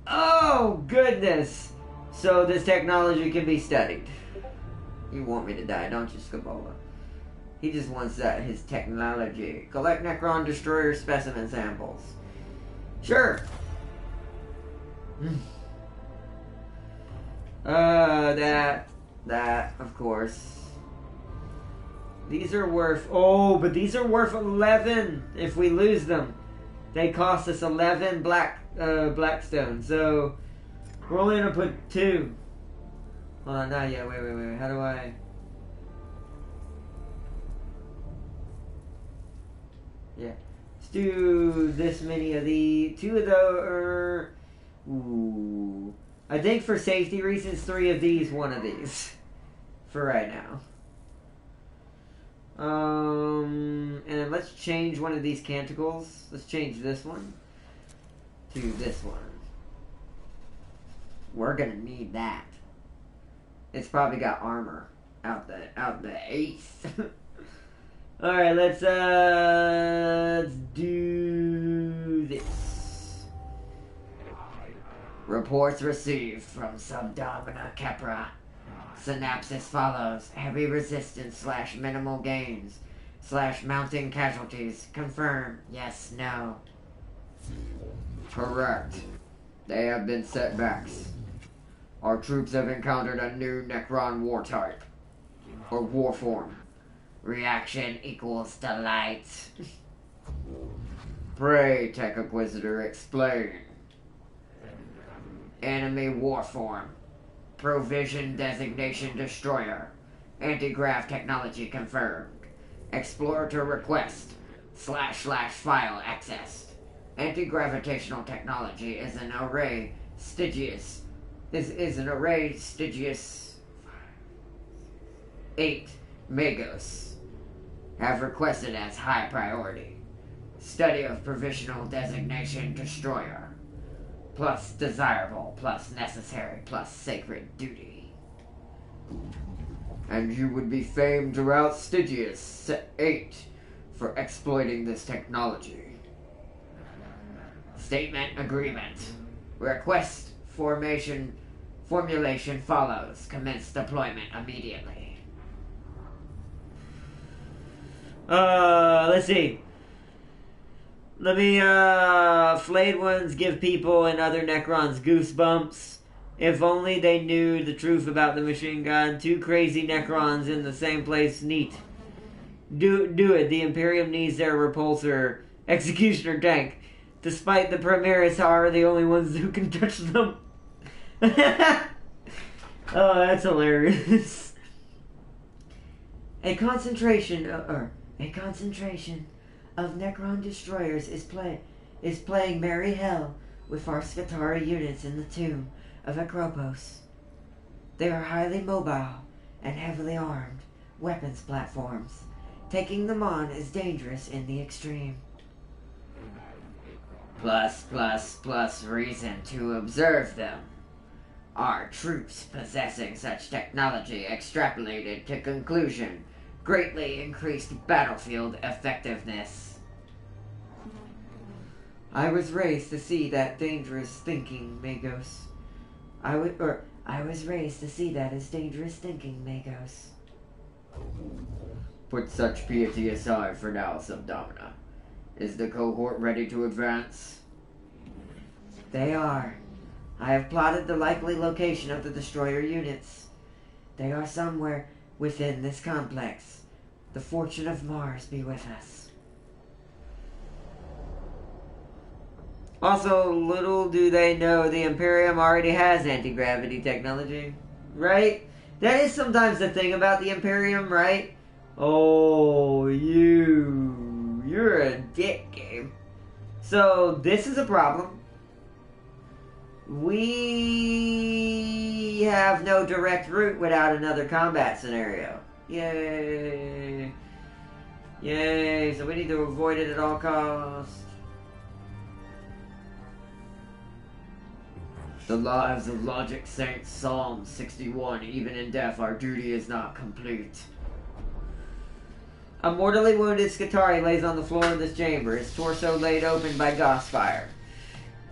Oh, goodness. So this technology can be studied. You want me to die, don't you, Scavola? He just wants his technology. Collect Necron destroyer specimen samples. Sure. That, of course. These are worth... Oh, but these are worth 11 if we lose them. They cost us 11 blackstone. So, we're only going to put 2. Hold on, not yet. Wait. How do I... Yeah. Let's do this many of the... 2 of those... Ooh. I think for safety reasons, 3 of these, 1 of these. For right now. And let's change one of these canticles. Let's change this one to this one. We're gonna need that. It's probably got armor out the ace. All right, let's do this. Reports received from Subdomina Kepra. Synapsis follows. Heavy resistance / minimal gains / mounting casualties. Confirm. Yes, no. Correct. They have been setbacks. Our troops have encountered a new Necron war type. Or war form. Reaction equals delight. Pray, Tech Inquisitor, explain. Enemy war form. Provision designation destroyer. Anti-grav technology confirmed. Explorator request. / file accessed. Anti-gravitational technology is an array Stygius. Is an array Stygius 8 Magos. Have requested as high priority. Study of provisional designation destroyer. plus desirable, plus necessary, plus sacred duty. And you would be famed throughout Stygius 8 for exploiting this technology. Statement agreement. Request formulation follows. Commence deployment immediately. Let's see. Let me, flayed ones give people and other Necrons goosebumps. If only they knew the truth about the machine gun. Two crazy Necrons in the same place. Neat. Do it. The Imperium needs their repulsor executioner tank. Despite the Primaris are the only ones who can touch them. Oh, that's hilarious. A concentration of Necron destroyers is playing merry hell with our Skitarii units in the tomb of Acropos. They are highly mobile and heavily armed weapons platforms. Taking them on is dangerous in the extreme. Plus reason to observe them. Our troops possessing such technology extrapolated to conclusion greatly increased battlefield effectiveness. I was raised to see that dangerous thinking, Magos. I was raised to see that as dangerous thinking, Magos. Put such piety aside for now, Subdomina. Is the cohort ready to advance? They are. I have plotted the likely location of the destroyer units. They are somewhere within this complex. The fortune of Mars be with us. Also, little do they know the Imperium already has anti-gravity technology. Right? That is sometimes the thing about the Imperium, right? Oh, you're a dick, Gabe. So, this is a problem. We have no direct route without another combat scenario. Yay. Yay, so we need to avoid it at all costs. The lives of Logic Saints, Psalm 61, even in death our duty is not complete. A mortally wounded Skitarii lays on the floor of this chamber, his torso laid open by Gauss fire.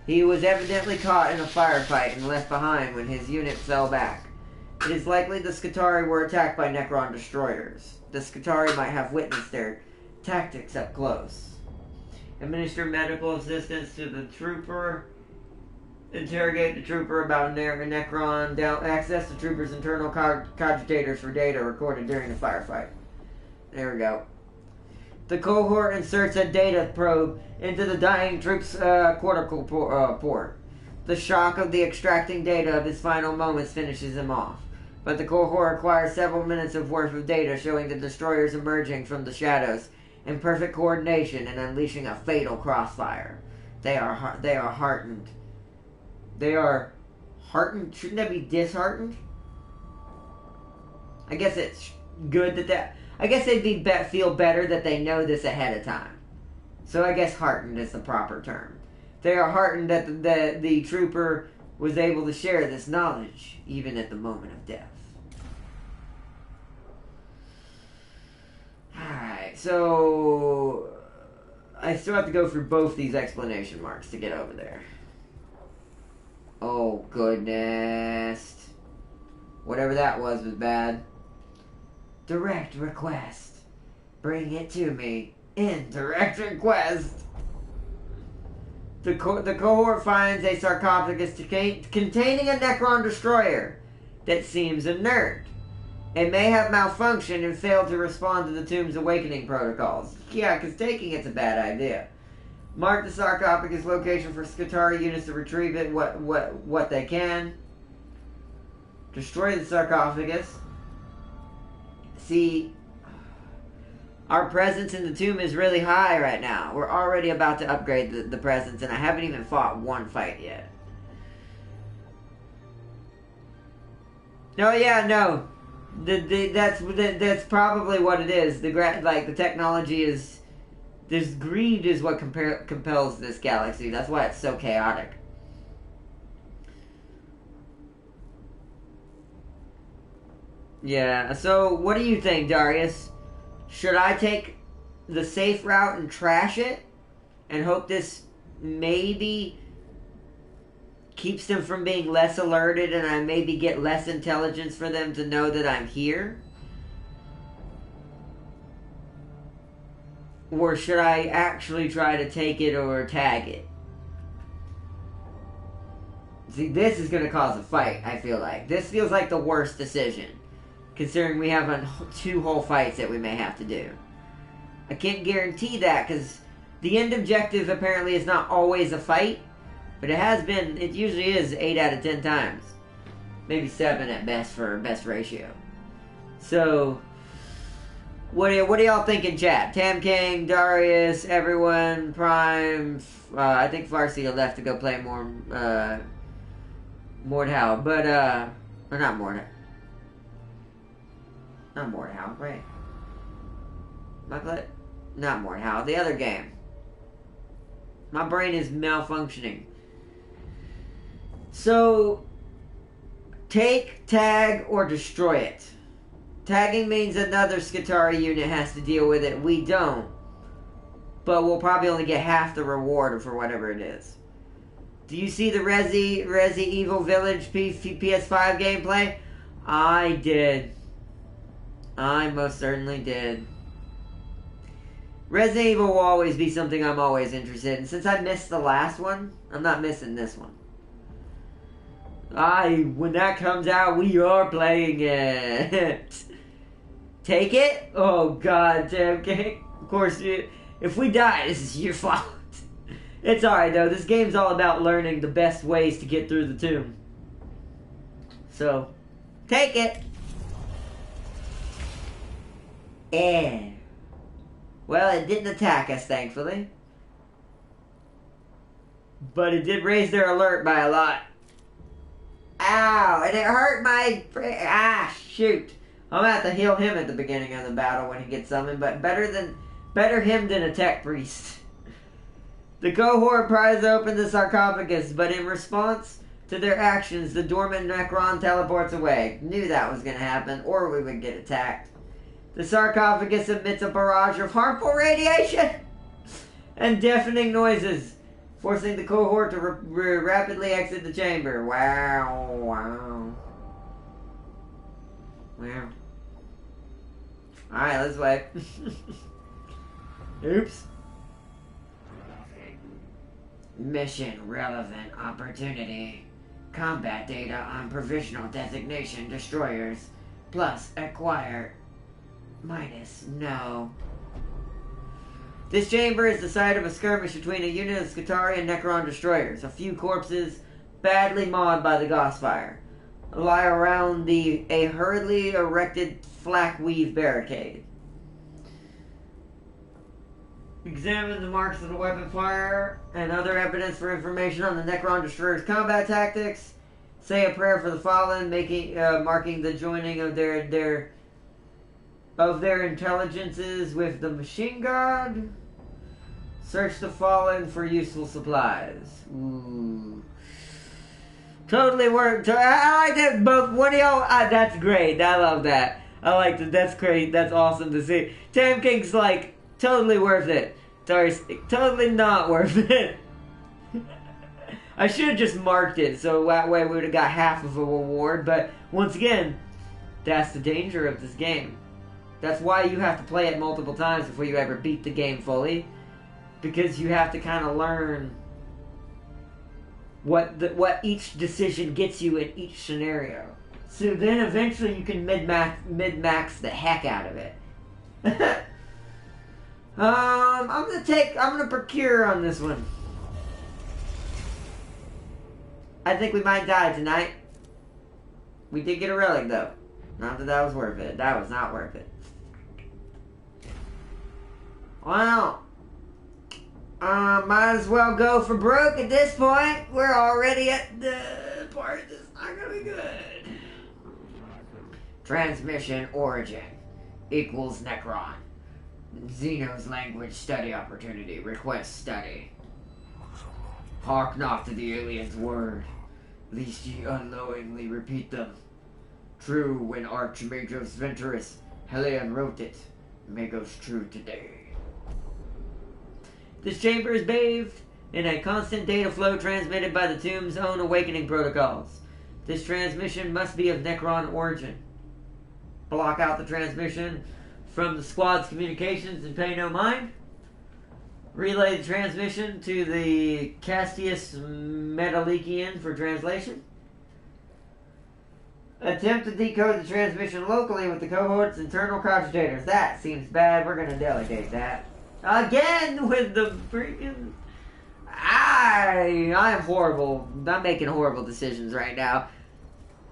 He was evidently caught in a firefight and left behind when his unit fell back. It is likely the Skitarii were attacked by Necron destroyers. The Skitarii might have witnessed their tactics up close. Administer medical assistance to the trooper. Interrogate the trooper about Necron. Access the trooper's internal cogitators for data recorded during the firefight. There we go. The cohort inserts a data probe into the dying troop's cortical port. The shock of the extracting data of his final moments finishes him off. But the cohort acquires several minutes of worth of data showing the destroyers emerging from the shadows in perfect coordination and unleashing a fatal crossfire. They are heartened. They are heartened? Shouldn't that be disheartened? I guess it's good that I guess they'd feel better that they know this ahead of time. So I guess heartened is the proper term. They are heartened that the trooper was able to share this knowledge, even at the moment of death. Alright, so I still have to go through both these exclamation marks to get over there. Oh, goodness. Whatever that was bad. Direct request. Bring it to me. In direct request. The cohort finds a sarcophagus containing a Necron destroyer that seems inert. It may have malfunctioned and failed to respond to the tomb's awakening protocols. Yeah, because taking it's a bad idea. Mark the sarcophagus location for Skitarii units to retrieve it what they can. Destroy the sarcophagus. See, our presence in the tomb is really high right now. We're already about to upgrade the presence, and I haven't even fought one fight yet. No, yeah, no. That's probably what it is. The technology is... This greed is what compels this galaxy. That's why it's so chaotic. Yeah, so what do you think, Darius? Should I take the safe route and trash it and hope this maybe keeps them from being less alerted and I maybe get less intelligence for them to know that I'm here? Or should I actually try to take it or tag it? See, this is going to cause a fight, I feel like. This feels like the worst decision, considering we have 2 whole fights that we may have to do. I can't guarantee that, because the end objective apparently is not always a fight, but it usually is 8 out of 10 times. Maybe 7 at best for best ratio. So, what do y'all think in chat? Tam King, Darius, everyone, Prime, I think Farsi left to go play more, Mordhau, but, or not Mordhau. Not Mordhau, right? Not Mordhau, the other game. My brain is malfunctioning. So, take, tag, or destroy it. Tagging means another Skitarii unit has to deal with it. We don't. But we'll probably only get half the reward for whatever it is. Do you see the Resi Evil Village PS5 gameplay? I did. I most certainly did. Resident Evil will always be something I'm always interested in. Since I missed the last one, I'm not missing this one. When that comes out, we are playing it. Take it? Oh god, okay. Of course, if we die, this is your fault. It's alright though, this game's all about learning the best ways to get through the tomb. So, take it. And, well, it didn't attack us, thankfully. But it did raise their alert by a lot. Ow, and it hurt my... shoot. I'm gonna have to heal him at the beginning of the battle when he gets summoned, but better him than a tech priest. The cohort pries open the sarcophagus, but in response to their actions, the dormant Necron teleports away. Knew that was gonna happen, or we would get attacked. The sarcophagus emits a barrage of harmful radiation and deafening noises, forcing the cohort to rapidly exit the chamber. Wow. Alright, let's wait. Oops. Mission relevant opportunity. Combat data on provisional designation destroyers. Plus acquire. Minus no. This chamber is the site of a skirmish between a unit of Skitarii and Necron destroyers. A few corpses, badly mauled by the Gaussfire, lie around a hurriedly erected flak weave barricade. Examine the marks of the weapon fire and other evidence for information on the Necron destroyers' combat tactics. Say a prayer for the fallen, marking the joining of their intelligences with the machine god. Search the fallen for useful supplies. Ooh. Totally worked. I like that. Both one of y'all. That's great. I love that. I like that. That's great. That's awesome to see. Tam King's like totally worth it. Sorry, totally not worth it. I should have just marked it so that way we would have got half of a reward. But once again, that's the danger of this game. That's why you have to play it multiple times before you ever beat the game fully. Because you have to kind of learn what each decision gets you in each scenario. So then eventually you can mid-max the heck out of it. I'm gonna procure on this one. I think we might die tonight. We did get a relic though. Not that that was worth it. That was not worth it. Well, might as well go for broke at this point. We're already at the part that's not gonna be good. Transmission origin equals Necron. Xeno's language study opportunity. Request study. Hark not to the alien's word, lest ye unknowingly repeat them. True when Archmagus Venturus Helion wrote it. May goes true today. This chamber is bathed in a constant data flow transmitted by the tomb's own awakening protocols. This transmission must be of Necron origin. Block out the transmission from the squad's communications and pay no mind. Relay the transmission to the Castius Metalikian for translation. Attempt to decode the transmission locally with the cohort's internal cogitators. That seems bad. We're going to delegate that. Again with the freaking... I'm horrible. I'm making horrible decisions right now.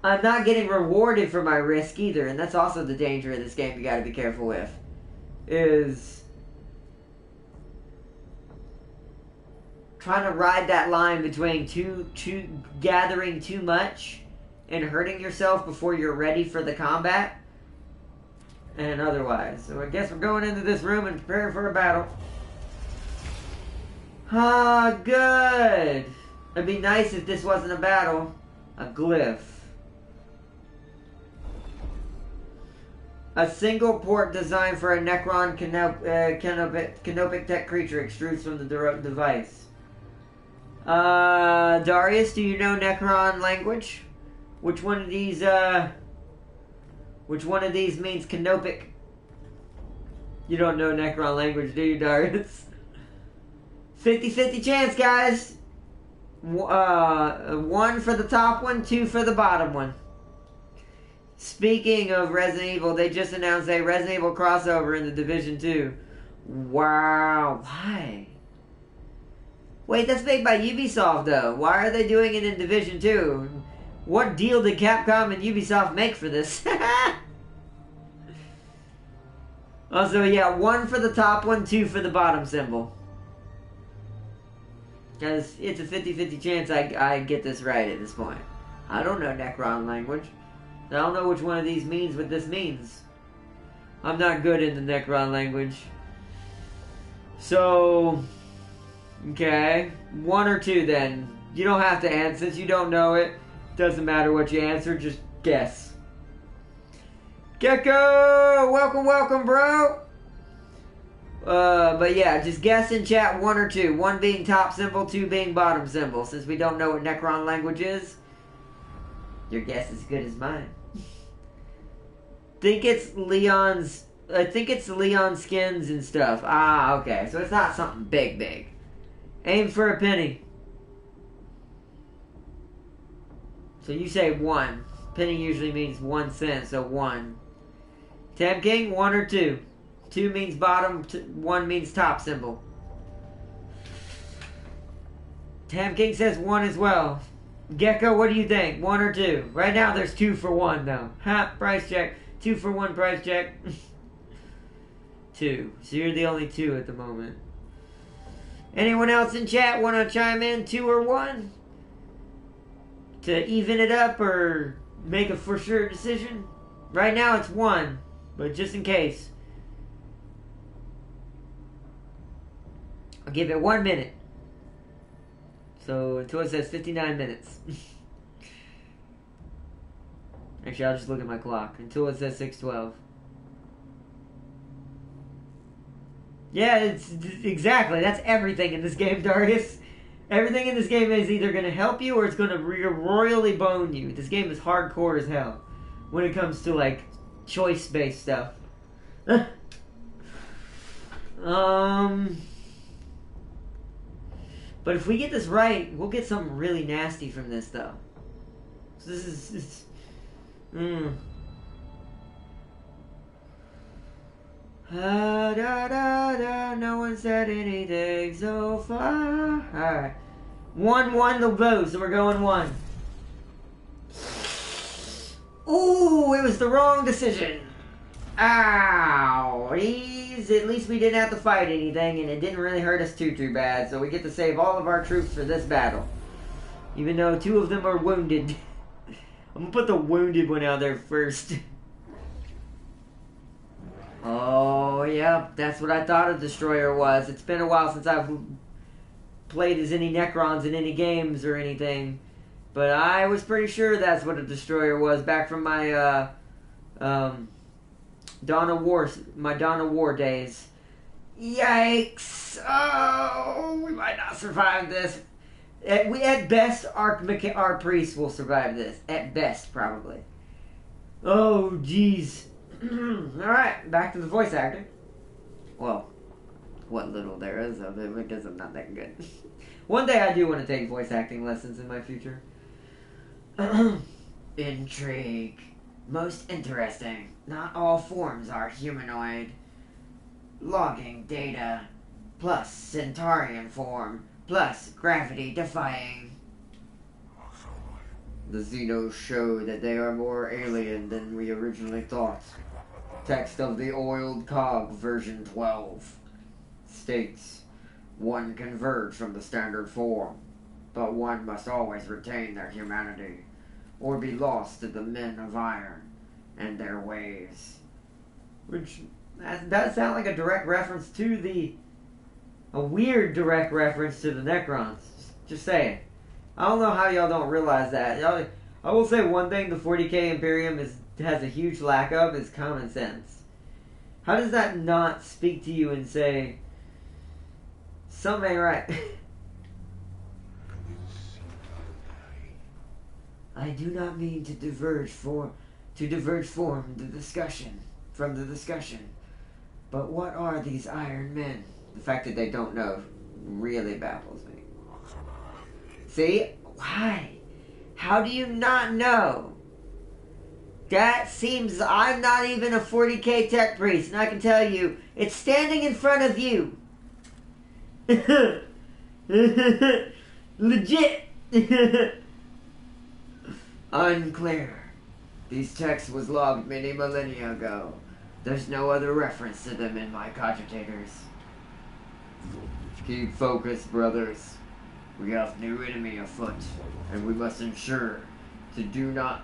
I'm not getting rewarded for my risk either, and that's also the danger of this game you gotta be careful with. Is trying to ride that line between gathering too much and hurting yourself before you're ready for the combat and otherwise. So I guess we're going into this room and preparing for a battle. Ah, good. It'd be nice if this wasn't a battle. A glyph. A single port designed for a Necron canopic tech creature extrudes from the device. Darius, do you know Necron language? Which one of these means canopic? You don't know Necron language, do you, Darius? 50-50 chance, guys. 1 for the top one, 2 for the bottom one. Speaking of Resident Evil, they just announced a Resident Evil crossover in the Division 2. Wow. Why? Wait, that's made by Ubisoft, though. Why are they doing it in Division 2? What deal did Capcom and Ubisoft make for this? Also, yeah, 1 for the top one, 2 for the bottom symbol. Because it's a 50-50 chance I get this right at this point. I don't know Necron language. I don't know which one of these means what this means. I'm not good in the Necron language. So, okay. 1 or 2 then. You don't have to answer. Since you don't know it, doesn't matter what you answer, just guess. Gecko! Welcome, welcome, bro! But yeah, just guess in chat 1 or 2. 1 being top symbol, 2 being bottom symbol. Since we don't know what Necron language is, your guess is as good as mine. I think it's Leon's skins and stuff. Ah, okay. So it's not something big. Aim for a penny. So you say 1. Penny usually means 1 cent, so 1. Tam King, 1 or 2? 2 means bottom, 1 means top symbol. Tam King says 1 as well. Gecko, what do you think? 1 or 2? Right now there's 2 for 1 though. Ha, price check. 2 for 1 price check. 2. So you're the only 2 at the moment. Anyone else in chat want to chime in? 2 or 1? To even it up or make a for sure decision? Right now it's 1. But just in case. I'll give it 1 minute. So until it says 59 minutes. Actually, I'll just look at my clock. Until it says 6:12. Yeah, it's exactly. That's everything in this game, Darius. Everything in this game is either going to help you or it's going to royally bone you. This game is hardcore as hell when it comes to, like, choice-based stuff. But if we get this right, we'll get something really nasty from this, though. So this is... No one said anything so far. Alright. 1-1 the vote, so we're going 1. Ooh, it was the wrong decision. Ow. At least we didn't have to fight anything, and it didn't really hurt us too bad, so we get to save all of our troops for this battle. Even though 2 of them are wounded. I'm gonna put the wounded one out there first. Oh, yep, that's what I thought a destroyer was. It's been a while since I've played as any Necrons in any games or anything. But I was pretty sure that's what a destroyer was back from my Dawn of War days. Yikes! Oh, we might not survive this. At best, our priest will survive this. At best, probably. Oh, jeez. Alright, back to the voice acting. Well, what little there is of it, because I'm not that good. One day I do want to take voice acting lessons in my future. Intrigue. Most interesting. Not all forms are humanoid. Logging data. Plus Centaurian form. Plus gravity defying. The Xenos show that they are more alien than we originally thought. Text of the Oiled Cog version 12 states, one converge from the standard form, but one must always retain their humanity, or be lost to the men of iron and their ways. Which, that does sound like a direct reference to a weird direct reference to the Necrons. Just saying. I don't know how y'all don't realize that. I will say one thing the 40k Imperium has a huge lack of is common sense. How does that not speak to you and say, something ain't right? I do not mean to diverge from the discussion. But what are these Iron Men? The fact that they don't know really baffles me. See? Why? How do you not know? That seems... I'm not even a 40k tech priest, and I can tell you, it's standing in front of you. Legit. Unclear. These texts was logged many millennia ago. There's no other reference to them in my cogitators. Keep focused, brothers. We have new enemy afoot, and we must ensure they do not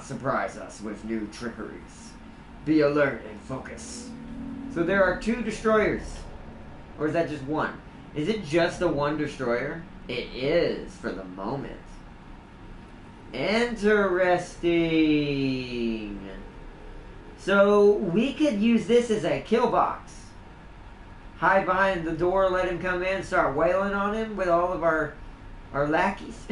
surprise us with new trickeries. Be alert and focus. So there are 2 destroyers. Or is that just one? Is it just the one destroyer? It is, for the moment. Interesting. So we could use this as a kill box. Hide behind the door, let him come in, start wailing on him with all of our lackeys.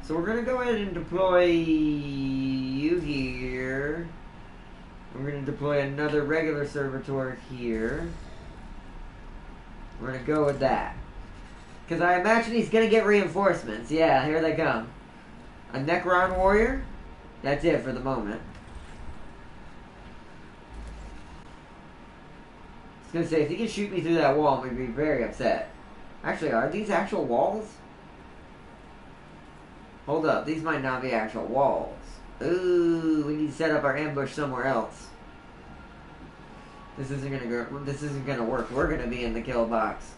So we're going to go ahead and deploy you here. We're going to deploy another regular servitor here. We're going to go with that. Because I imagine he's going to get reinforcements. Yeah, here they come. A Necron warrior. That's it for the moment. I was going to say, if he can shoot me through that wall, I'm going to be very upset. Actually, are these actual walls? Hold up, these might not be actual walls. Ooh, we need to set up our ambush somewhere else. This isn't gonna work. We're gonna be in the kill box.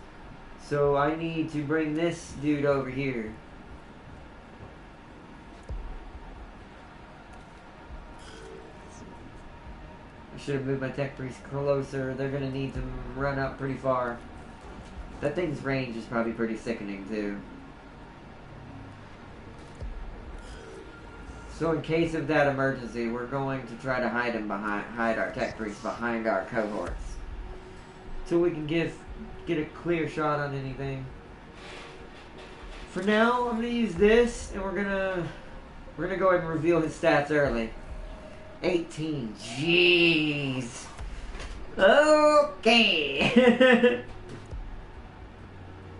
So I need to bring this dude over here. I should have moved my tech priest closer. They're gonna need to run up pretty far. That thing's range is probably pretty sickening too. So in case of that emergency, we're going to try to hide our tech priests behind our cohorts, so we can get a clear shot on anything. For now, I'm gonna use this, and we're gonna go ahead and reveal his stats early. 18. Jeez. Okay.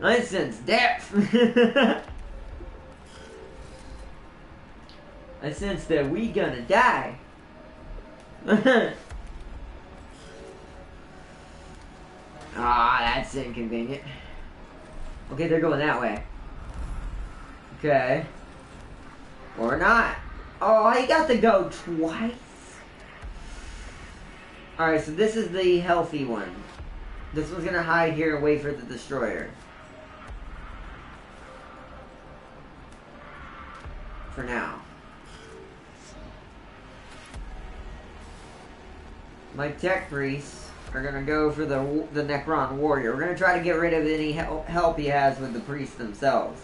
I sense depth. I sense that we gonna die. That's inconvenient. Okay, they're going that way. Okay. Or not. Oh, he got to go twice. Alright, so this is the healthy one. This one's gonna hide here and wait for the destroyer. For now. My tech priests are gonna go for the Necron warrior. We're gonna try to get rid of any help he has with the priests themselves.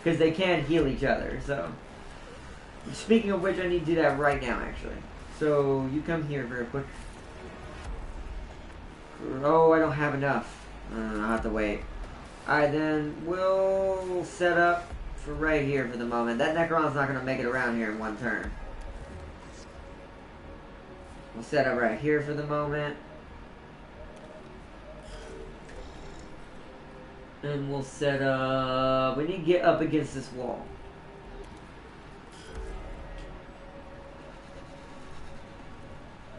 Because they can heal each other, so. Speaking of which, I need to do that right now, actually. So, you come here very quick. Oh, I don't have enough. I'll have to wait. Alright, then we'll set up for right here for the moment. That Necron's not going to make it around here in one turn. We'll set up right here for the moment. And we'll set up... We need to get up against this wall.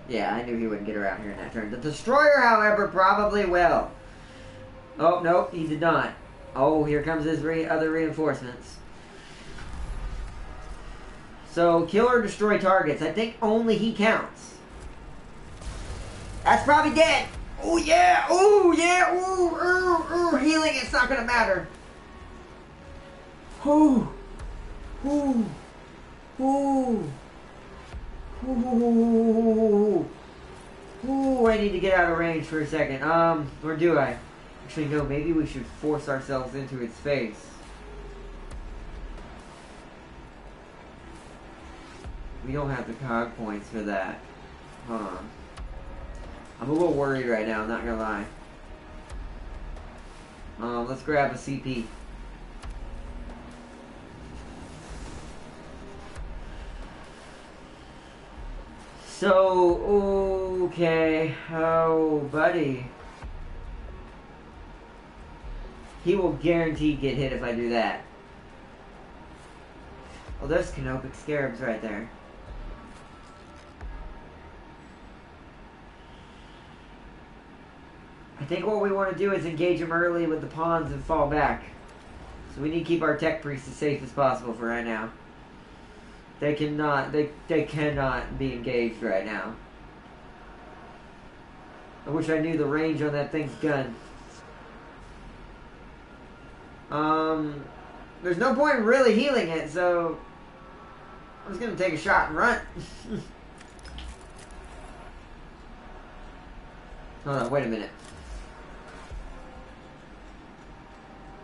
Yeah, I knew he wouldn't get around here in that turn. The Destroyer, however, probably will. Oh, nope, he did not. Oh, here comes his other reinforcements. So, kill or destroy targets. I think only he counts. That's probably dead. Oh, yeah. Oh, yeah. Ooh. Healing, it's not going to matter. Ooh. Ooh. Ooh. Ooh, I need to get out of range for a second. Or do I? Actually, no, maybe we should force ourselves into its face. We don't have the cog points for that. Hold on. I'm a little worried right now, I'm not gonna lie. Let's grab a CP. So, okay. Oh, buddy. He will guaranteed get hit if I do that. Well, there's Canopic Scarabs right there. I think what we want to do is engage him early with the pawns and fall back. So we need to keep our tech priests as safe as possible for right now. They cannot be engaged right now. I wish I knew the range on that thing's gun. There's no point in really healing it, so I'm just gonna take a shot and run. Hold on, wait a minute.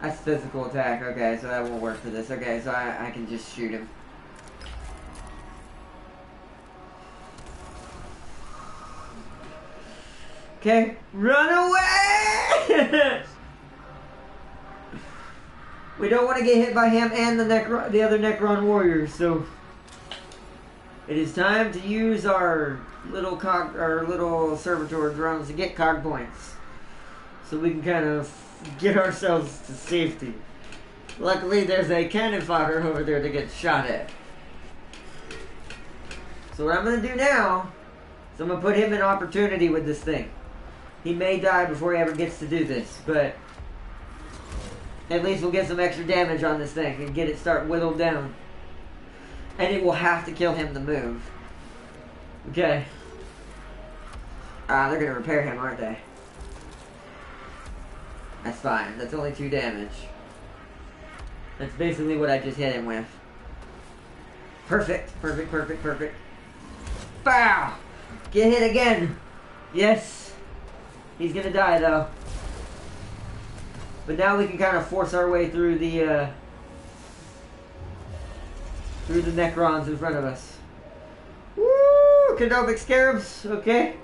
That's physical attack. Okay, so that won't work for this. Okay, so I can just shoot him. Okay, run away! We don't want to get hit by him and the other Necron warriors, so it is time to use our little servitor drones to get cog points, so we can kind of get ourselves to safety. Luckily, there's a cannon fodder over there to get shot at. So what I'm going to do now is I'm going to put him in opportunity with this thing. He may die before he ever gets to do this, but at least we'll get some extra damage on this thing and get it start whittled down. And it will have to kill him to move. Okay. They're going to repair him, aren't they? That's fine. That's only 2 damage. That's basically what I just hit him with. Perfect. Perfect, perfect, perfect. Bow! Get hit again. Yes. He's going to die, though. But now we can kind of force our way through the Necrons in front of us. Woo! Canopic Scarabs. Okay.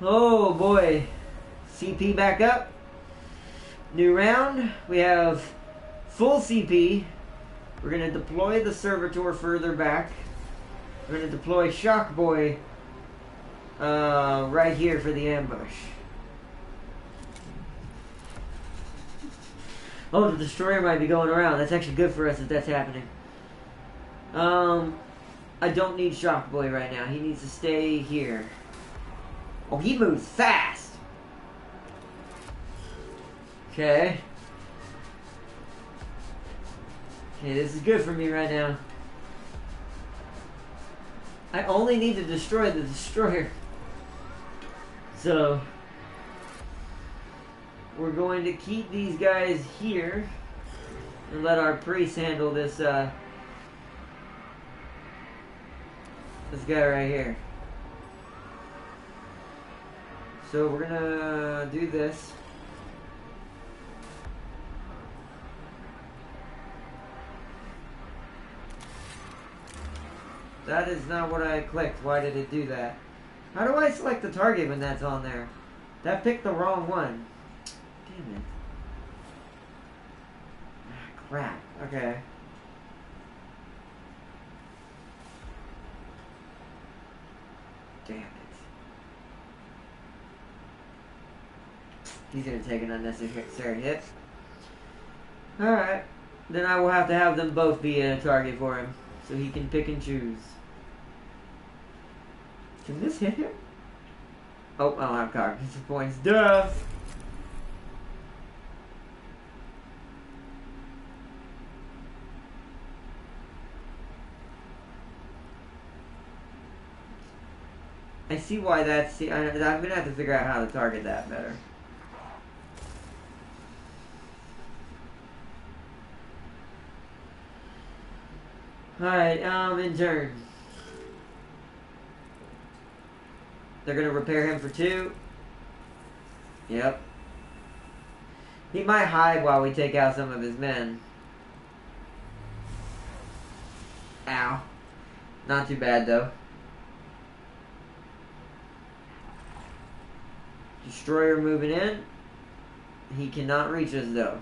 Oh boy. CP back up. New round. We have full CP. We're going to deploy the Servitor further back. We're going to deploy Shockboy right here for the ambush. Oh, the Destroyer might be going around. That's actually good for us if that's happening. I don't need Shockboy right now. He needs to stay here. Oh, he moves fast! Okay. Okay, this is good for me right now. I only need to destroy the Destroyer. So we're going to keep these guys here and let our priest handle this this guy right here. So we're gonna do this. That is not what I clicked. Why did it do that? How do I select the target when that's on there? That picked the wrong one. Damn it. Ah, crap. Okay. Damn it. He's gonna take an unnecessary hit. Alright. Then I will have to have them both be a target for him. So he can pick and choose. Can this hit him? Oh, I don't have cognitive points. Duh! I see why that's... I'm gonna have to figure out how to target that better. Alright, in turn. They're gonna repair him for 2. Yep. He might hide while we take out some of his men. Ow. Not too bad, though. Destroyer moving in. He cannot reach us, though.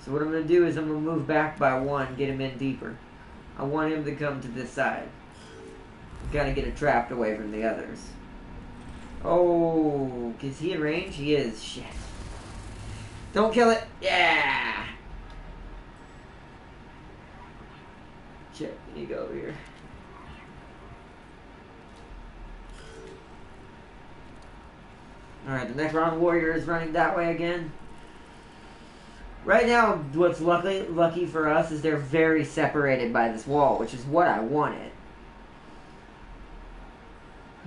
So what I'm gonna do is I'm gonna move back by 1, get him in deeper. I want him to come to this side. Gotta get it trapped away from the others. Oh, is he in range? He is. Shit. Don't kill it. Yeah. Shit, you go over here. Alright, the Necron Warrior is running that way again. Right now, what's lucky for us is they're very separated by this wall, which is what I wanted.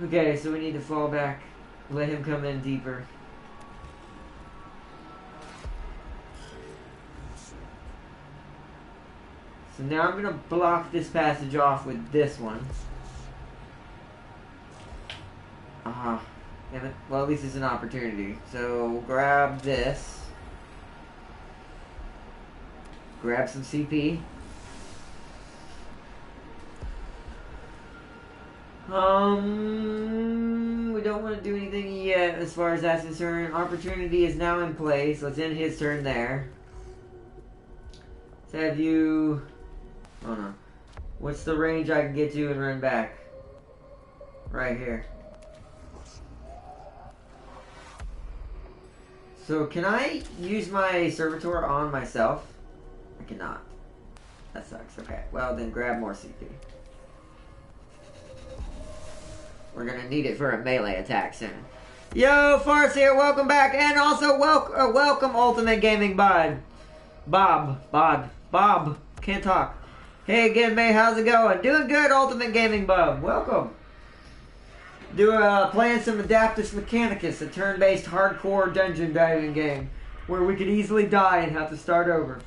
Okay, so we need to fall back. Let him come in deeper. So now I'm going to block this passage off with this one. Uh-huh. Damn it. Well, at least it's an opportunity. So we'll grab this. Grab some CP. We don't want to do anything yet as far as that's concerned. Opportunity is now in place. Let's end his turn there. Let's have you... Oh no. What's the range I can get to and run back? Right here. So can I use my servitor on myself? I cannot. That sucks. Okay. Well, then grab more CP. We're gonna need it for a melee attack soon. Yo, Farce here. Welcome back, and also welcome Ultimate Gaming Bob. Bob. Can't talk. Hey again, May. How's it going? Doing good, Ultimate Gaming Bob. Welcome. Playing some Adaptus Mechanicus, a turn-based hardcore dungeon diving game where we could easily die and have to start over.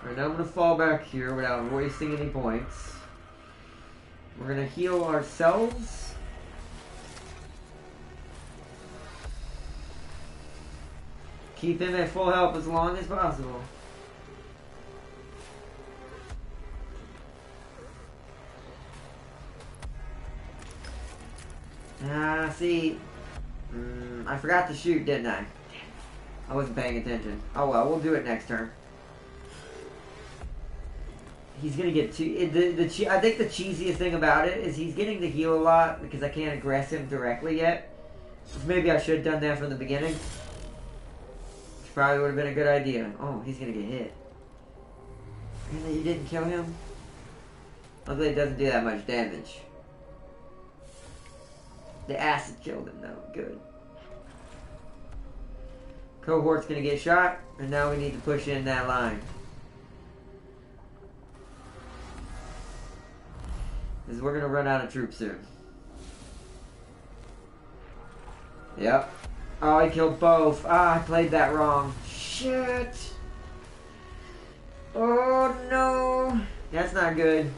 Alright, now I'm going to fall back here without wasting any points. We're going to heal ourselves. Keep him at full health as long as possible. See, I forgot to shoot, didn't I? I wasn't paying attention. Oh well, we'll do it next turn. He's gonna get two. I think the cheesiest thing about it is he's getting to heal a lot because I can't aggress him directly yet. Maybe I should have done that from the beginning. Which probably would have been a good idea. Oh, he's gonna get hit. Really, you didn't kill him? Luckily, it doesn't do that much damage. The acid killed him, though. Good. Cohort's gonna get shot, and now we need to push in that line. Because we're gonna run out of troops soon. Yep. Oh, he killed both. Ah, I played that wrong. Shit. Oh, no. That's not good.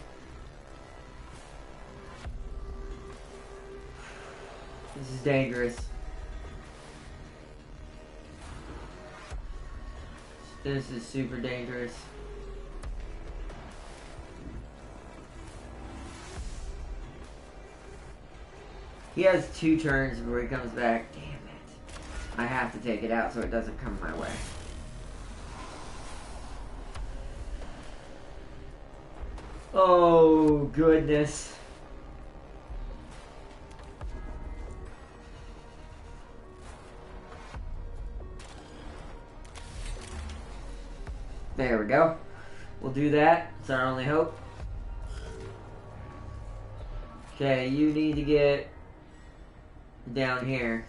This is dangerous. This is super dangerous. He has 2 turns before he comes back. Damn it. I have to take it out so it doesn't come my way. Oh, goodness. There we go. We'll do that. It's our only hope. Okay, you need to get down here.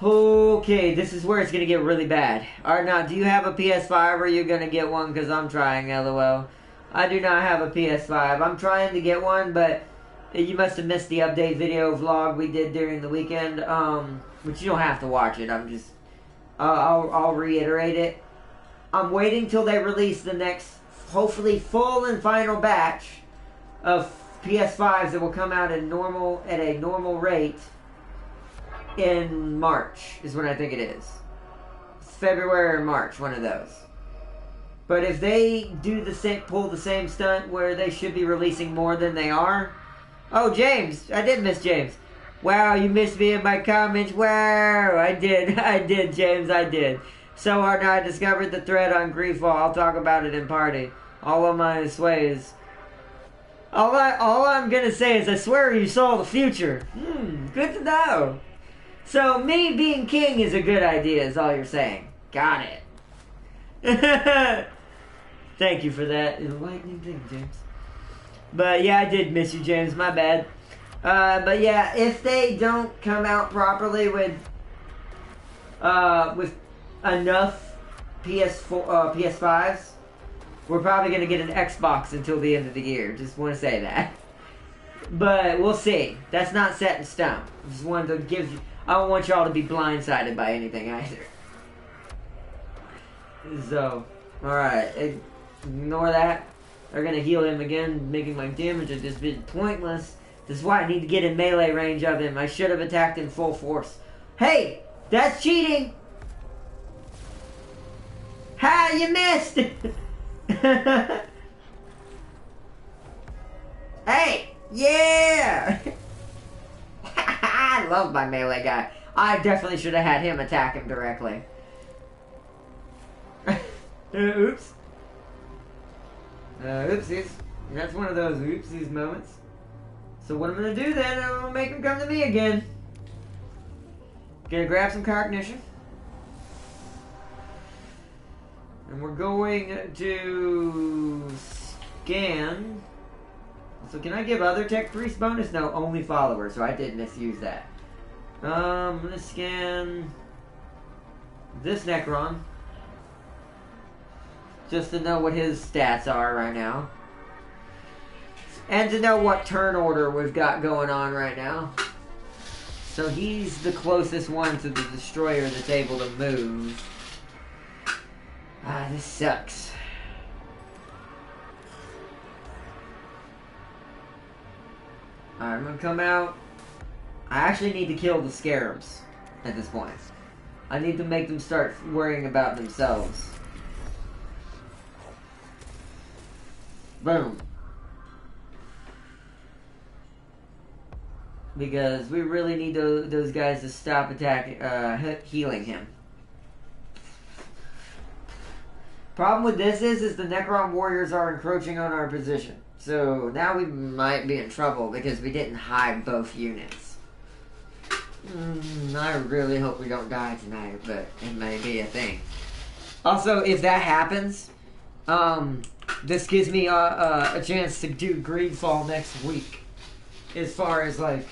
Okay, this is where it's gonna get really bad. Alright, now, do you have a PS5 or are you gonna get one? Because I'm trying, lol. I do not have a PS5. I'm trying to get one, but you must have missed the update video vlog we did during the weekend. Which you don't have to watch it. I'm just... I'll reiterate it. I'm waiting till they release the next, hopefully, full and final batch of PS5s that will come out at a normal rate in March, is when I think it is. February or March, one of those. But if they do pull the same stunt where they should be releasing more than they are... Oh, James! I did miss James. Wow, you missed me in my comments. Wow, I did, James, I did. So hard now I discovered the thread on Greedfall. I'll talk about it in party. All of my sways. All I'm gonna say is I swear you saw the future. Good to know. So, me being king is a good idea, is all you're saying. Got it. Thank you for that enlightening thing, James. But yeah, I did miss you, James. My bad. But yeah, if they don't come out properly with enough PS5s, we're probably gonna get an Xbox until the end of the year. Just want to say that. But we'll see. That's not set in stone. Just wanted to give you. I don't want y'all to be blindsided by anything either. So, alright. Ignore that. They're gonna heal him again, making my damage at this bit pointless. This is why I need to get in melee range of him. I should have attacked in full force. Hey! That's cheating! Ha! You missed! Hey! Yeah! I love my melee guy. I definitely should have had him attack him directly. Oops. Oopsies. That's one of those oopsies moments. So what I'm gonna do then, I'm gonna make him come to me again. Gonna grab some cognition. And we're going to scan. So can I give other tech priest bonus? No, only followers, so I did misuse that. I'm gonna scan this Necron. Just to know what his stats are right now. And to know what turn order we've got going on right now. So he's the closest one to the destroyer that's able to move. Ah, this sucks. Alright, I'm gonna come out. I actually need to kill the scarabs at this point. I need to make them start worrying about themselves. Boom. Because we really need those guys to stop attacking, healing him. Problem with this is the Necron warriors are encroaching on our position. So now we might be in trouble because we didn't hide both units. I really hope we don't die tonight, but it may be a thing. Also, if that happens, this gives me a chance to do Greedfall next week. As far as, like,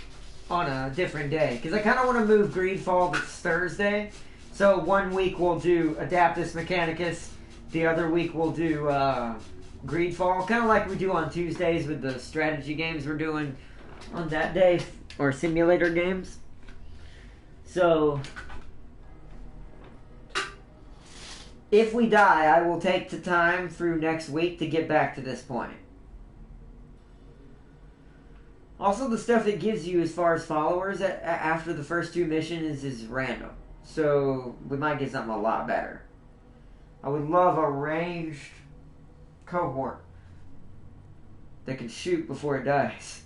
on a different day. Because I kind of want to move Greedfall to Thursday. So one week we'll do Adaptus Mechanicus. The other week we'll do Greedfall. Kind of like we do on Tuesdays with the strategy games we're doing on that day. Or simulator games. So, if we die, I will take the time through next week to get back to this point. Also, the stuff it gives you as far as followers after the first 2 missions is random. So we might get something a lot better. I would love a ranged cohort that can shoot before it dies.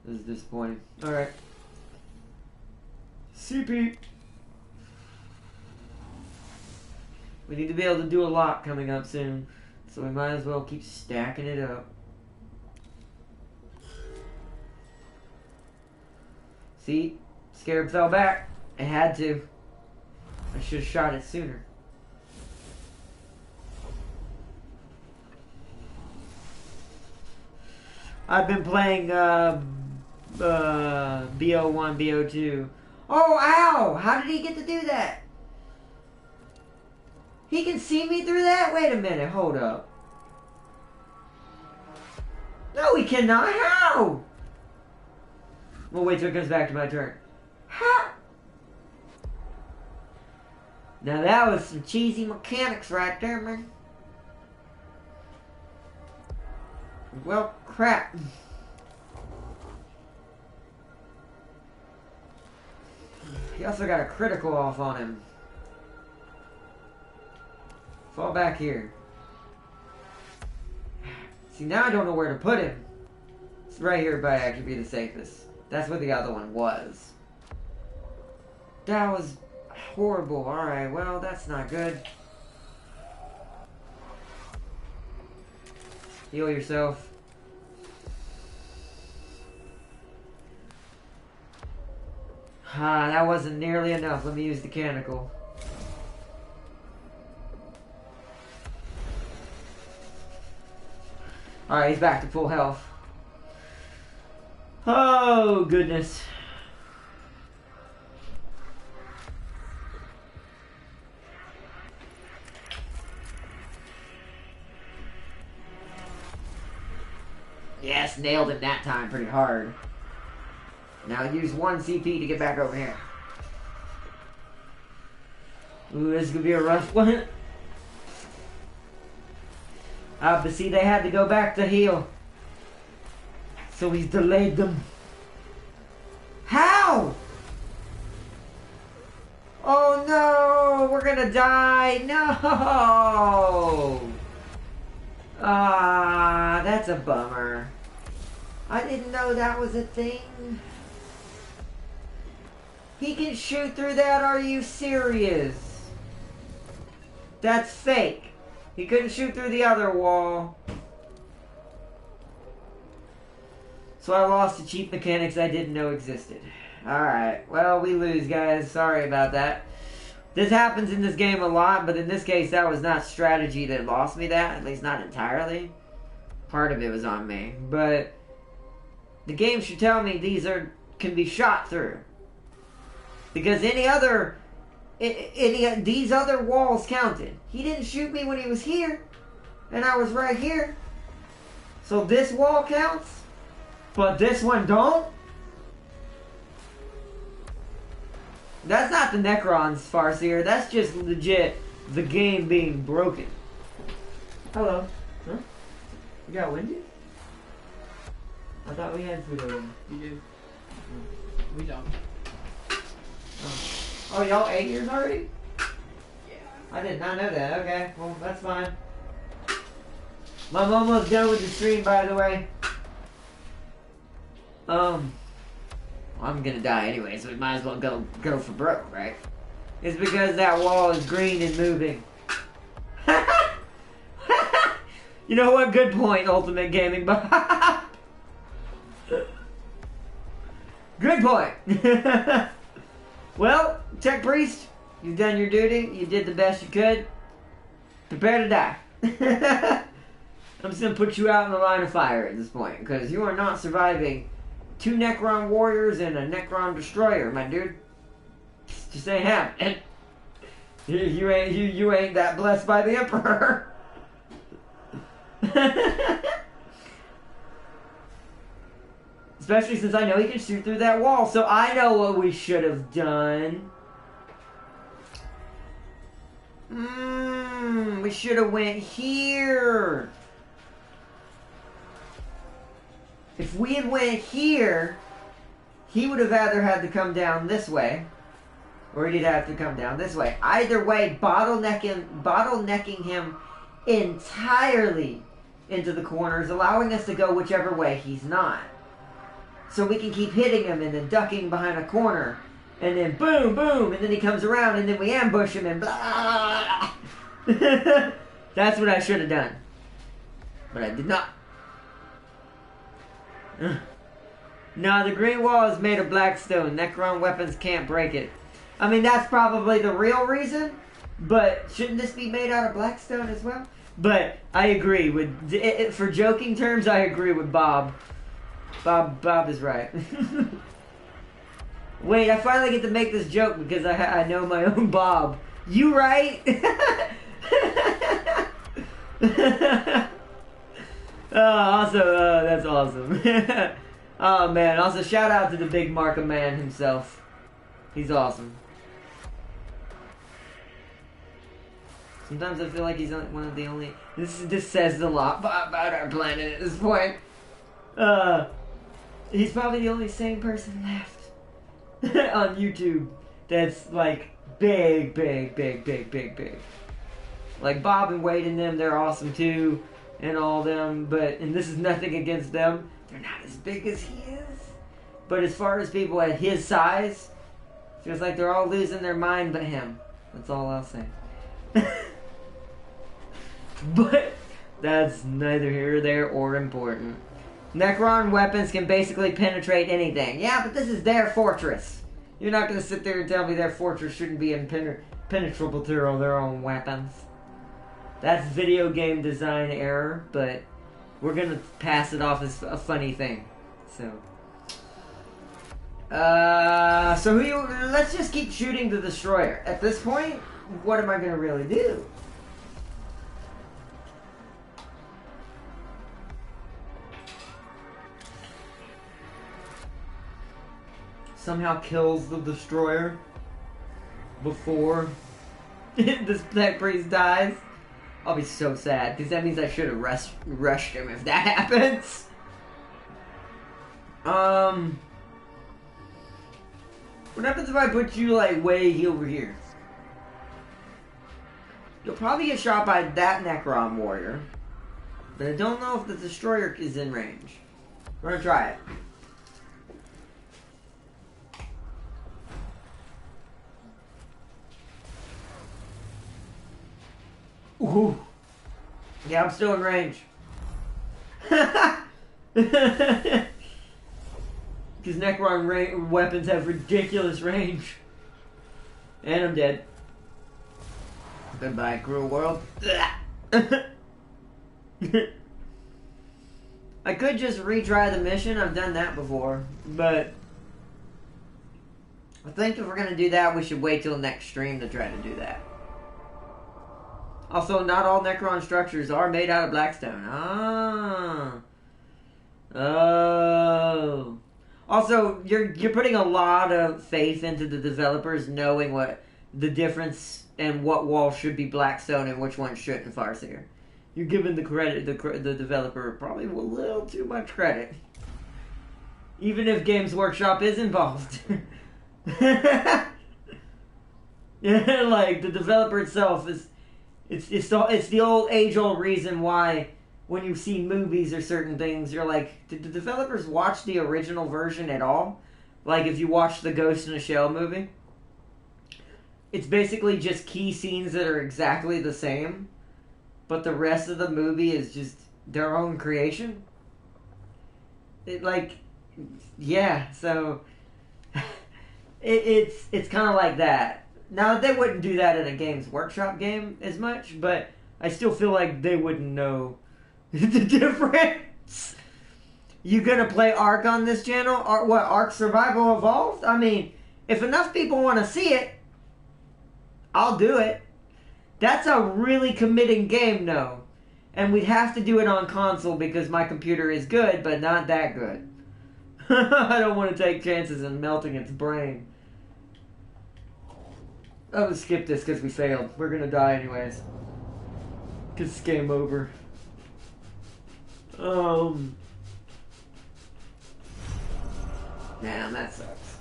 This is disappointing. Alright. CP. We need to be able to do a lot coming up soon. So we might as well keep stacking it up. See? Scarab fell back. It had to. I should have shot it sooner. I've been playing BO1, BO2. Oh, ow! How did he get to do that? He can see me through that? Wait a minute, hold up. No, he cannot. How? We'll wait till it comes back to my turn. How? Now that was some cheesy mechanics right there, man. Well, crap. He also got a critical off on him. Fall back here. See, now I don't know where to put him. It's right here would actually be the safest. That's what the other one was. That was horrible. Alright, well, that's not good. Heal yourself. Ah, that wasn't nearly enough. Let me use the mechanical. Alright, he's back to full health. Oh, goodness. Yes, nailed him that time pretty hard. Now use 1 CP to get back over here. Ooh, this is gonna be a rough one. But see, they had to go back to heal. So he's delayed them. How? Oh no, we're gonna die. No. Ah, that's a bummer. I didn't know that was a thing. He can shoot through that, are you serious? That's fake. He couldn't shoot through the other wall. So I lost the cheap mechanics I didn't know existed. Alright, well, we lose, guys. Sorry about that. This happens in this game a lot, but in this case, that was not strategy that lost me that. At least not entirely. Part of it was on me. But the game should tell me these can be shot through. Because these other walls counted. He didn't shoot me when he was here. And I was right here. So this wall counts. But this one don't? That's not the Necrons, Farseer. That's just legit the game being broken. Hello. Huh? You got winded? I thought we had food already. You do. We don't. Oh, y'all ate yours already? Yeah. I did not know that. Okay, well, that's fine. I'm almost done with the stream, by the way. I'm gonna die anyway, so we might as well go for broke, right? It's because that wall is green and moving. You know what? Good point, Ultimate Gaming. Good point. Well, Tech Priest, you've done your duty. You did the best you could. Prepare to die. I'm just gonna put you out in the line of fire at this point, because you are not surviving 2 Necron warriors and a Necron destroyer, my dude. Just ain't happening. You ain't that blessed by the Emperor. Especially since I know he can shoot through that wall, so I know what we should have done. We should have went here. If we had went here, he would have either had to come down this way, or he'd have to come down this way. Either way, bottlenecking him entirely into the corners, allowing us to go whichever way he's not. So we can keep hitting him and then ducking behind a corner. And then boom, boom, and then he comes around and then we ambush him and blah. That's what I should have done. But I did not. No, the green wall is made of black stone. Necron weapons can't break it. I mean, that's probably the real reason. But shouldn't this be made out of black stone as well? But I agree with, for joking terms, I agree with Bob. Bob is right. Wait, I finally get to make this joke because I know my own Bob. You right? That's awesome. Oh man, also shout out to the big Markham man himself. He's awesome. Sometimes I feel like he's one of the only... This says a lot about our planet at this point. He's probably the only sane person left on YouTube that's like big. Like Bob and Wade and them, they're awesome too, and all them, and this is nothing against them, they're not as big as he is. But as far as people at his size, feels like they're all losing their mind but him. That's all I'll say. But that's neither here, there, or important. Necron weapons can basically penetrate anything. Yeah, but this is their fortress. You're not going to sit there and tell me their fortress shouldn't be impenetrable to their own weapons. That's video game design error, but we're going to pass it off as a funny thing. So let's just keep shooting the destroyer. At this point, what am I going to really do? Somehow kills the destroyer before this Tech Priest dies. I'll be so sad, because that means I should have rushed him if that happens. What happens if I put you, like, way over here? You'll probably get shot by that Necron warrior. But I don't know if the destroyer is in range. We're gonna try it. Ooh. Yeah, I'm still in range. Because Necron weapons have ridiculous range. And I'm dead. Goodbye, cruel world. I could just retry the mission. I've done that before. But I think if we're going to do that, we should wait till next stream to try to do that. Also, not all Necron structures are made out of blackstone. Oh. Also, you're putting a lot of faith into the developers knowing what the difference and what walls should be blackstone and which ones shouldn't, Farseer. You're giving the developer probably a little too much credit. Even if Games Workshop is involved. Yeah, like, the developer itself is... It's the old age-old reason why when you see movies or certain things, you're like, did the developers watch the original version at all? Like if you watch the Ghost in a Shell movie, it's basically just key scenes that are exactly the same, but the rest of the movie is just their own creation. So it's kind of like that. Now, they wouldn't do that in a Games Workshop game as much, but I still feel like they wouldn't know the difference. You gonna play Ark on this channel? Ark Survival Evolved? I mean, if enough people want to see it, I'll do it. That's a really committing game, though. And we'd have to do it on console because my computer is good, but not that good. I don't want to take chances in melting its brain. I'm gonna skip this because we failed. We're gonna die anyways. Because it's game over. Man, that sucks.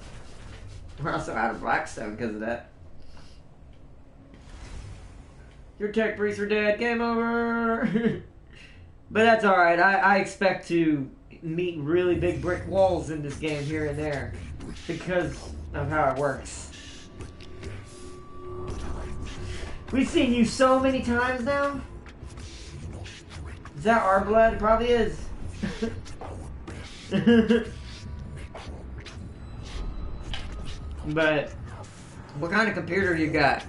We're also out of Blackstone because of that. Your tech priests are dead. Game over. But that's alright. I expect to meet really big brick walls in this game here and there because of how it works. We've seen you so many times now. Is that our blood? It probably is. But what kind of computer you got?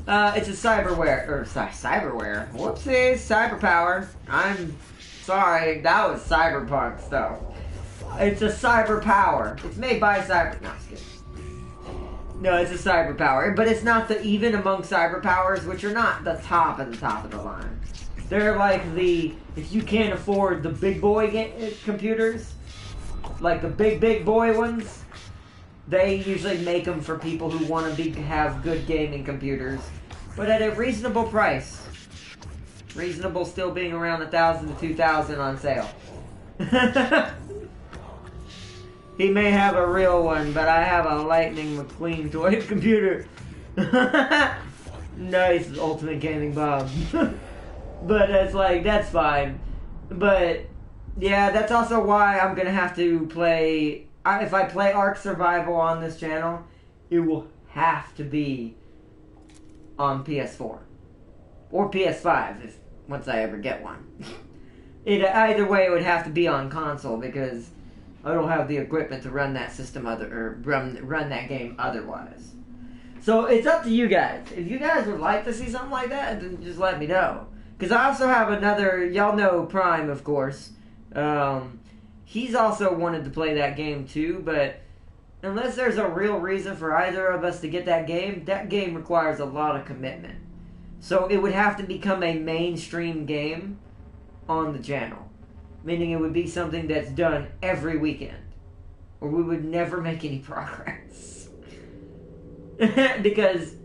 It's a cyberware. Whoopsies, cyberpower. I'm sorry, that was cyberpunk stuff. It's a cyberpower. It's made by cyber. No, just kidding. No, it's a cyberpower, but it's not even among cyberpowers, which are not the top of the line. They're like if you can't afford the big boy computers, like the big boy ones. They usually make them for people who want to have good gaming computers, but at a reasonable price. Reasonable still being around $1,000 to $2,000 on sale. He may have a real one, but I have a Lightning McQueen toy computer. Nice, Ultimate Gaming Bob. But it's like, that's fine. But yeah, that's also why I'm gonna have to play. If I play Ark Survival on this channel, it will have to be on PS4 or PS5 once I ever get one. Either way, it would have to be on console because I don't have the equipment to run that system run that game otherwise. So it's up to you guys. If you guys would like to see something like that, then just let me know. Because I also have another. Y'all know Prime, of course. He's also wanted to play that game too, but unless there's a real reason for either of us to get that game requires a lot of commitment. So it would have to become a mainstream game on the channel. Meaning it would be something that's done every weekend. Or we would never make any progress. Because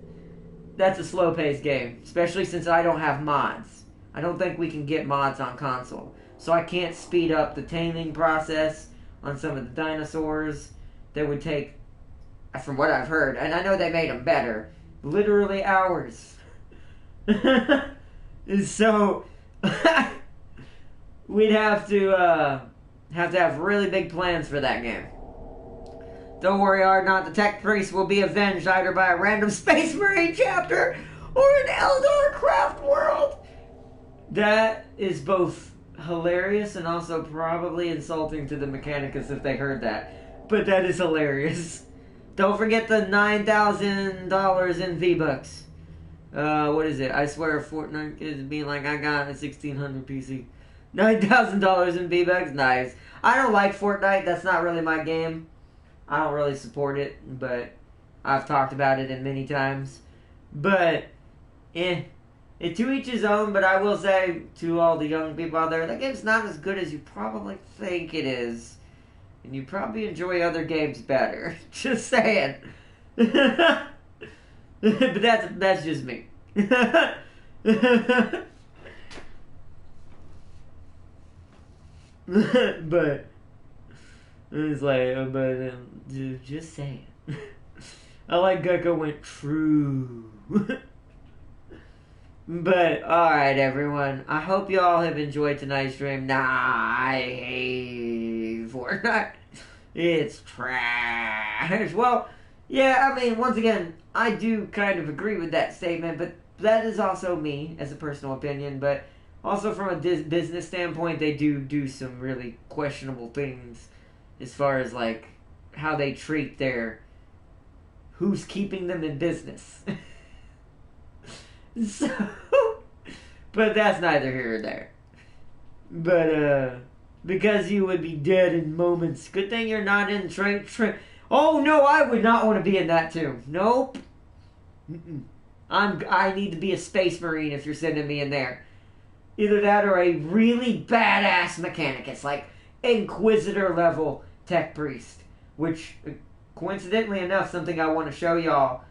that's a slow-paced game. Especially since I don't have mods. I don't think we can get mods on console. So I can't speed up the taming process on some of the dinosaurs. That would take, from what I've heard, and I know they made them better, literally hours. So we'd have to have really big plans for that game. Don't worry, Ardnot, the tech priest will be avenged either by a random Space Marine chapter or an Eldar craft world. That is both hilarious and also probably insulting to the Mechanicus if they heard that. But that is hilarious. Don't forget the $9,000 in V-Bucks. What is it? I swear Fortnite is being like, I got a 1600 PC. $9,000 in V-Bucks? Nice. I don't like Fortnite. That's not really my game. I don't really support it, but I've talked about it many times. But, to each his own, but I will say to all the young people out there, that game's not as good as you probably think it is. And you probably enjoy other games better. Just saying. But that's just me. But it's like, just saying. I like Gecko went true. But, alright everyone, I hope y'all have enjoyed tonight's stream. Nah, I hate Fortnite. It's trash. Well, yeah, I mean, once again, I do kind of agree with that statement, but that is also me, as a personal opinion, but also from a business standpoint, they do some really questionable things as far as, like, how they treat who's keeping them in business. So, but that's neither here or there. But, because you would be dead in moments. Good thing you're not in train. Oh, no, I would not want to be in that, too. Nope. I need to be a Space Marine if you're sending me in there. Either that or a really badass Mechanicus, like Inquisitor level Tech Priest. Which, coincidentally enough, something I want to show y'all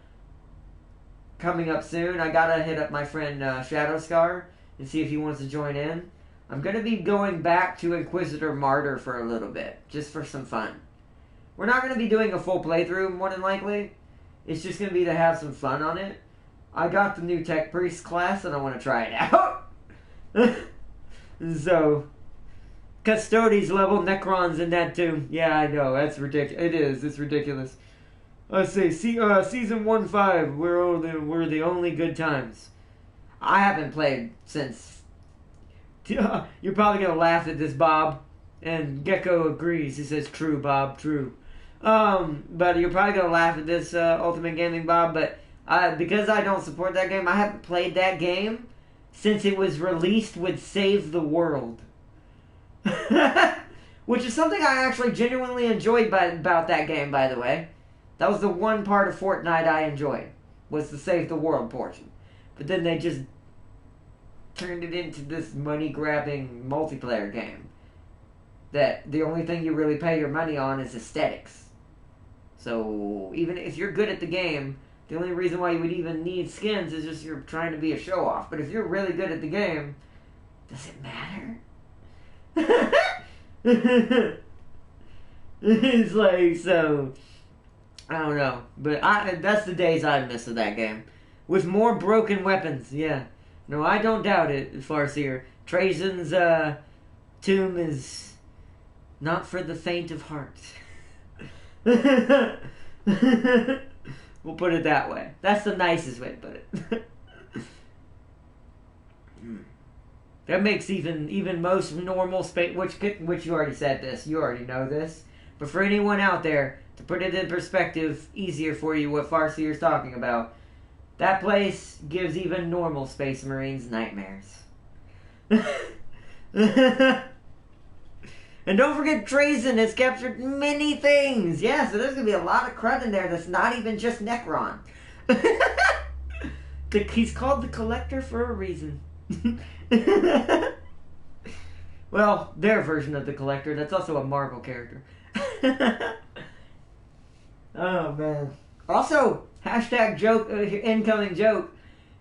coming up soon. I gotta hit up my friend Shadow Scar and see if he wants to join in. I'm gonna be going back to Inquisitor Martyr for a little bit, just for some fun. We're not going to be doing a full playthrough, more than likely. It's just going to be to have some fun on it. I got the new Tech Priest class, and I want to try it out. So, Custodes level, Necrons in that too. Yeah, I know, that's ridiculous. It is, it's ridiculous. Let's see, season 1-5, we're the only good times. I haven't played since... You're probably going to laugh at this, Bob. And Gecko agrees. He says, true, Bob, true. But you're probably going to laugh at this, Ultimate Gaming Bob, but because I don't support that game, I haven't played that game since it was released with Save the World. Which is something I actually genuinely enjoyed about that game, by the way. That was the one part of Fortnite I enjoyed, was the Save the World portion. But then they just turned it into this money-grabbing multiplayer game that the only thing you really pay your money on is aesthetics. So even if you're good at the game, the only reason why you would even need skins is just you're trying to be a show-off. But if you're really good at the game, does it matter? It's like, so... I don't know. But that's the days I miss of that game. With more broken weapons, yeah. No, I don't doubt it, Farseer. Trajan's tomb is not for the faint of heart. We'll put it that way. That's the nicest way to put it. That makes even most normal space, which you already said this, you already know this, but for anyone out there, to put it in perspective, easier for you what Farseer's talking about, that place gives even normal Space Marines nightmares. And don't forget, Trajan has captured many things. Yeah, so there's going to be a lot of crud in there that's not even just Necron. He's called the Collector for a reason. Well, their version of the Collector. That's also a Marvel character. Oh, man. Also, hashtag joke, incoming joke.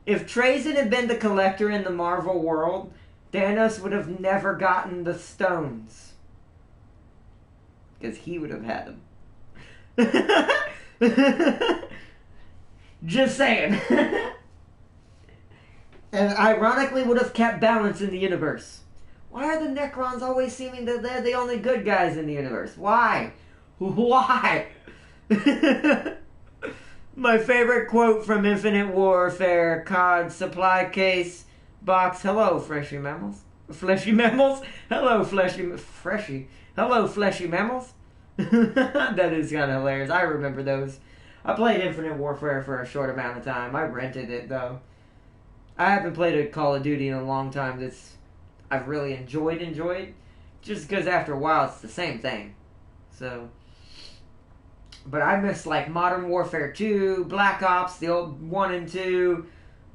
If Trajan had been the Collector in the Marvel world, Thanos would have never gotten the stones. Because he would have had them. Just saying. And ironically would have kept balance in the universe. Why are the Necrons always seeming that they're the only good guys in the universe? Why? Why? My favorite quote from Infinite Warfare, COD supply case box. Hello, fleshy mammals. Fleshy mammals? Hello, freshy. Hello, fleshy mammals. That is kind of hilarious. I remember those. I played Infinite Warfare for a short amount of time. I rented it, though. I haven't played a Call of Duty in a long time that's I've really enjoyed. Just because after a while it's the same thing. So... But I miss, like, Modern Warfare 2, Black Ops, the old 1 and 2,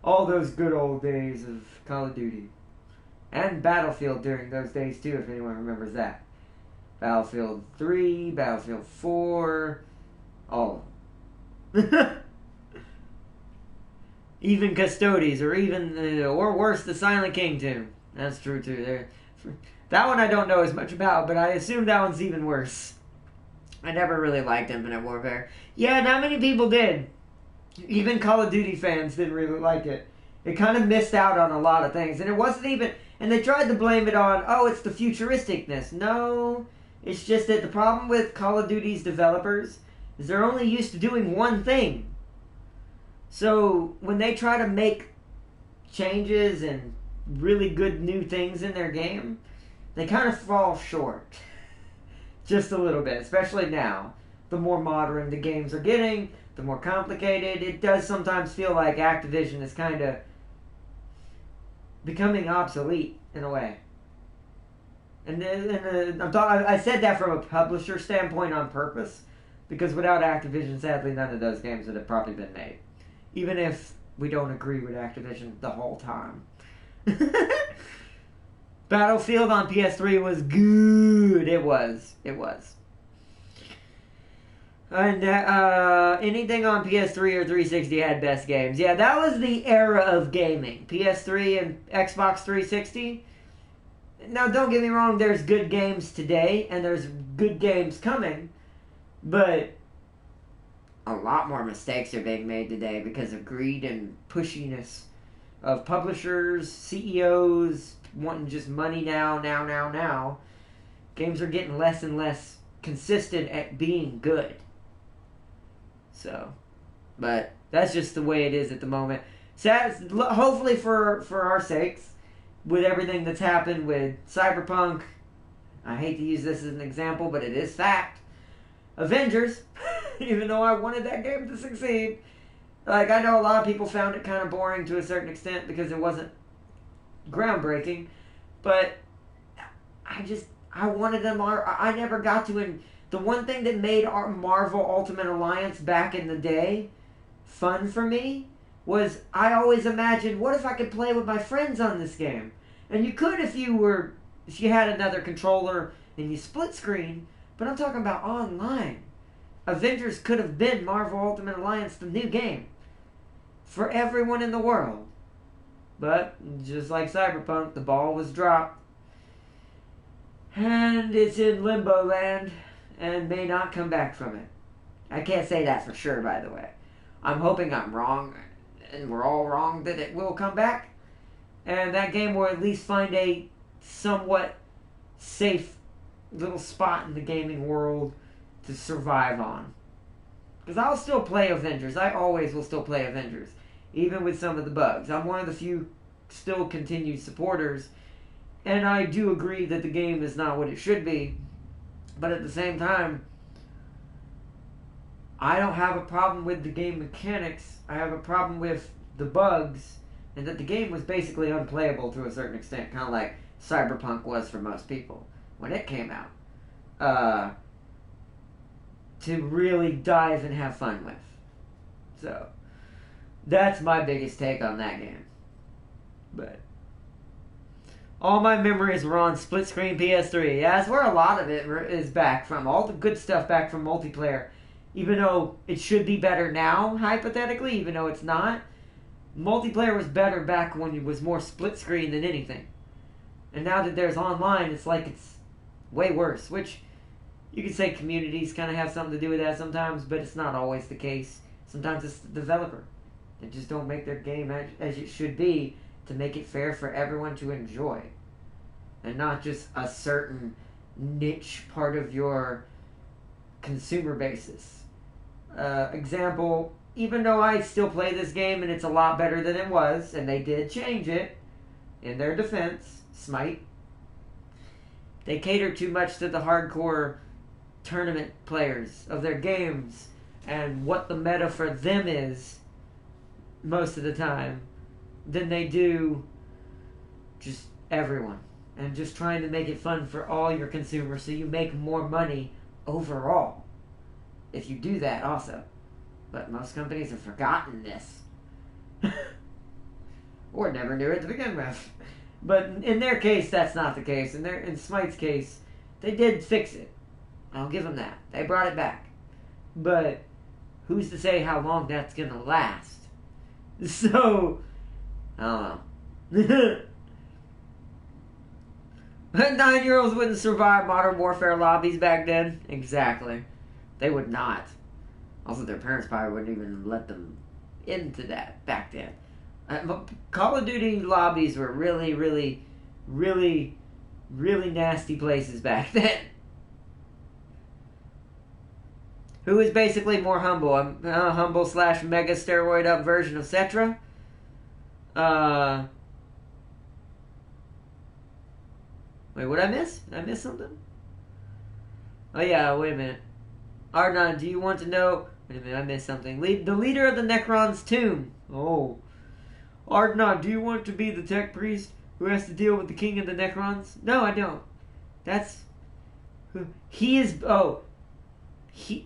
all those good old days of Call of Duty. And Battlefield during those days, too, if anyone remembers that. Battlefield 3, Battlefield 4, all of them. Even Custodes, or worse, the Silent King tomb. That's true, too. That one I don't know as much about, but I assume that one's even worse. I never really liked Infinite Warfare. Yeah, not many people did. Even Call of Duty fans didn't really like it. It kind of missed out on a lot of things. And it wasn't even... And they tried to blame it on, oh, it's the futuristicness. No, it's just that the problem with Call of Duty's developers is they're only used to doing one thing. So when they try to make changes and really good new things in their game, they kind of fall short. Just a little bit, especially now. The more modern the games are getting, the more complicated. It does sometimes feel like Activision is kind of becoming obsolete in a way. And I said that from a publisher standpoint on purpose, because without Activision, sadly, none of those games would have probably been made. Even if we don't agree with Activision the whole time. Battlefield on PS3 was good. It was. And anything on PS3 or 360 had best games. Yeah, that was the era of gaming. PS3 and Xbox 360. Now, don't get me wrong, there's good games today, and there's good games coming. But a lot more mistakes are being made today because of greed and pushiness of publishers, CEOs wanting just money now. Games are getting less and less consistent at being good. So, but that's just the way it is at the moment. Sad, hopefully for our sakes, with everything that's happened with Cyberpunk, I hate to use this as an example, but it is fact. Avengers, even though I wanted that game to succeed, like, I know a lot of people found it kind of boring to a certain extent because it wasn't groundbreaking, but I wanted them. I never got to. And the one thing that made our Marvel Ultimate Alliance back in the day fun for me was I always imagined, what if I could play with my friends on this game? And you could if you had another controller and you split screen, but I'm talking about online. Avengers could have been Marvel Ultimate Alliance, the new game, for everyone in the world. But, just like Cyberpunk, the ball was dropped. And it's in limbo land, and may not come back from it. I can't say that for sure, by the way. I'm hoping I'm wrong, and we're all wrong that it will come back. And that game will at least find a somewhat safe little spot in the gaming world to survive on. Because I'll still play Avengers. I always will still play Avengers, even with some of the bugs. I'm one of the few still continued supporters, and I do agree that the game is not what it should be. But at the same time, I don't have a problem with the game mechanics. I have a problem with the bugs, and that the game was basically unplayable to a certain extent, kind of like Cyberpunk was for most people when it came out. To really dive and have fun with. So, that's my biggest take on that game. But all my memories were on split screen PS3. Yeah, that's where a lot of it is back from. All the good stuff back from multiplayer. Even though it should be better now, hypothetically, even though it's not. Multiplayer was better back when it was more split screen than anything. And now that there's online, it's like it's way worse. Which, you could say communities kind of have something to do with that sometimes, but it's not always the case. Sometimes it's the developer. They just don't make their game as it should be to make it fair for everyone to enjoy. And not just a certain niche part of your consumer basis. Example, even though I still play this game and it's a lot better than it was, and they did change it, in their defense, Smite, they cater too much to the hardcore tournament players of their games and what the meta for them is most of the time than they do just everyone, and just trying to make it fun for all your consumers so you make more money overall if you do that also. But most companies have forgotten this or never knew it to begin with. But in their case, that's not the case. In Smite's case, they did fix it. I'll give them that. They brought it back. But who's to say how long that's going to last? So, I don't know. 9-year-olds wouldn't survive Modern Warfare lobbies back then. Exactly. They would not. Also, their parents probably wouldn't even let them into that back then. Call of Duty lobbies were really, really, really, really nasty places back then. Who is basically more humble? A humble / mega steroid up version of Cetra. Wait, what did I miss? Did I miss something? Oh yeah, wait a minute. Ardnon, do you want to know... Wait a minute, I missed something. The leader of the Necron's tomb. Oh. Ardnon, do you want to be the tech priest who has to deal with the king of the Necrons? No, I don't. That's... He is... Oh.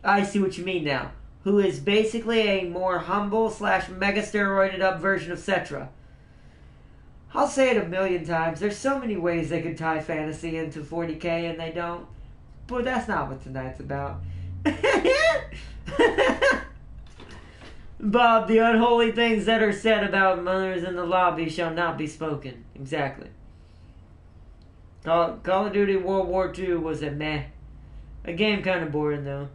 I see what you mean now. Who is basically a more humble / mega steroided up version of Cetra. I'll say it a million times. There's so many ways they could tie fantasy into 40k and they don't. But that's not what tonight's about. Bob, the unholy things that are said about mothers in the lobby shall not be spoken. Exactly. Call of Duty World War II was a meh. A game kind of boring though.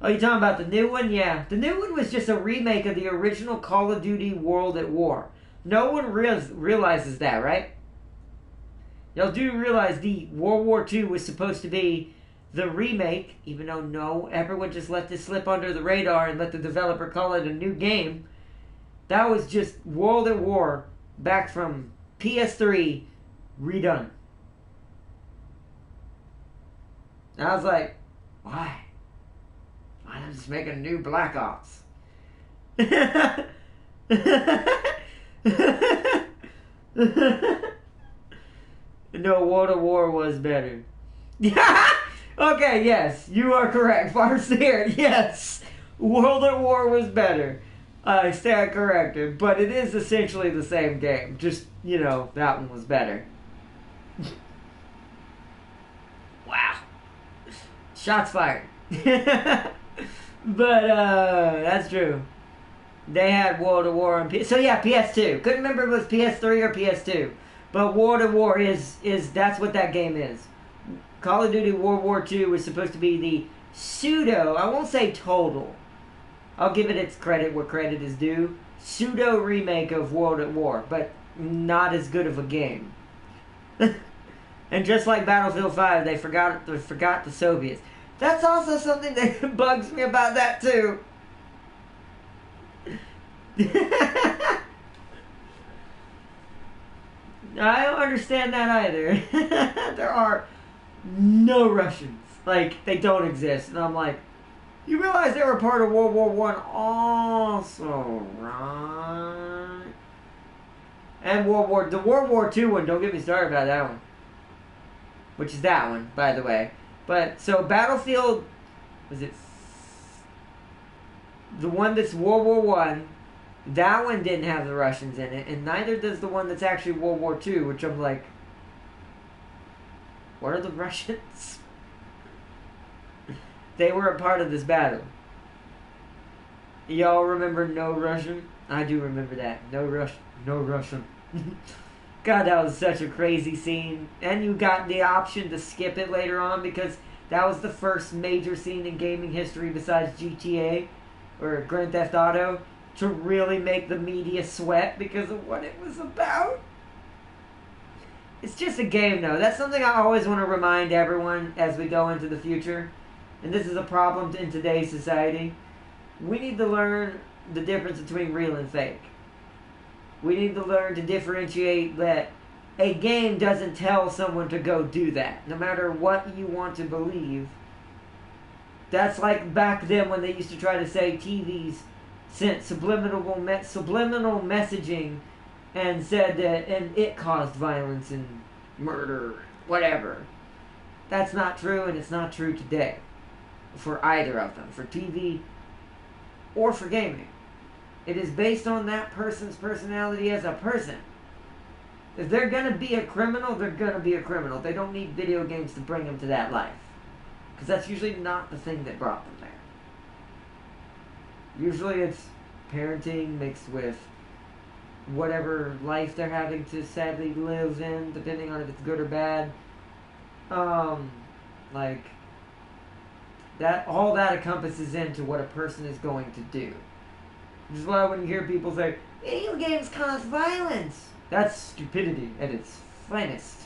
Oh, you talking about the new one? Yeah. The new one was just a remake of the original Call of Duty World at War. No one realizes that, right? Y'all do realize the World War II was supposed to be the remake, even though no, everyone just let this slip under the radar and let the developer call it a new game. That was just World at War back from PS3 redone. And I was like, why? Why not just make a new Black Ops? No, World at War was better. Okay, yes, you are correct. Farseer, yes. World at War was better. I stand corrected, but it is essentially the same game. Just, you know, that one was better. Wow. Shots fired. But, that's true. They had World at War on so yeah, PS2. Couldn't remember if it was PS3 or PS2. But World at War is that's what that game is. Call of Duty World War II was supposed to be the pseudo, I won't say total, I'll give it its credit where credit is due, pseudo remake of World at War, but not as good of a game. And just like Battlefield 5, they forgot the Soviets. That's also something that bugs me about that too. I don't understand that either. There are no Russians. Like, they don't exist. And I'm like, you realize they were part of World War One also, right? And the World War II one, don't get me started about that one. Which is that one, by the way. But, so Battlefield, was it the one that's World War One? That one didn't have the Russians in it, and neither does the one that's actually World War II, which I'm like, what are the Russians? They were a part of this battle. Y'all remember No Russian? I do remember that. No Russian. God, that was such a crazy scene. And you got the option to skip it later on because that was the first major scene in gaming history besides GTA or Grand Theft Auto to really make the media sweat because of what it was about. It's just a game, though. That's something I always want to remind everyone as we go into the future. And this is a problem in today's society. We need to learn the difference between real and fake. We need to learn to differentiate that a game doesn't tell someone to go do that, no matter what you want to believe. That's like back then when they used to try to say TVs sent subliminal messaging and said that and it caused violence and murder, whatever. That's not true, and it's not true today for either of them, for TV or for gaming. It is based on that person's personality as a person. If they're going to be a criminal, they're going to be a criminal. They don't need video games to bring them to that life. Because that's usually not the thing that brought them there. Usually it's parenting mixed with whatever life they're having to sadly live in, depending on if it's good or bad. Like, that, all that encompasses into what a person is going to do. Which is why when you hear people say, video games cause violence, that's stupidity at its finest.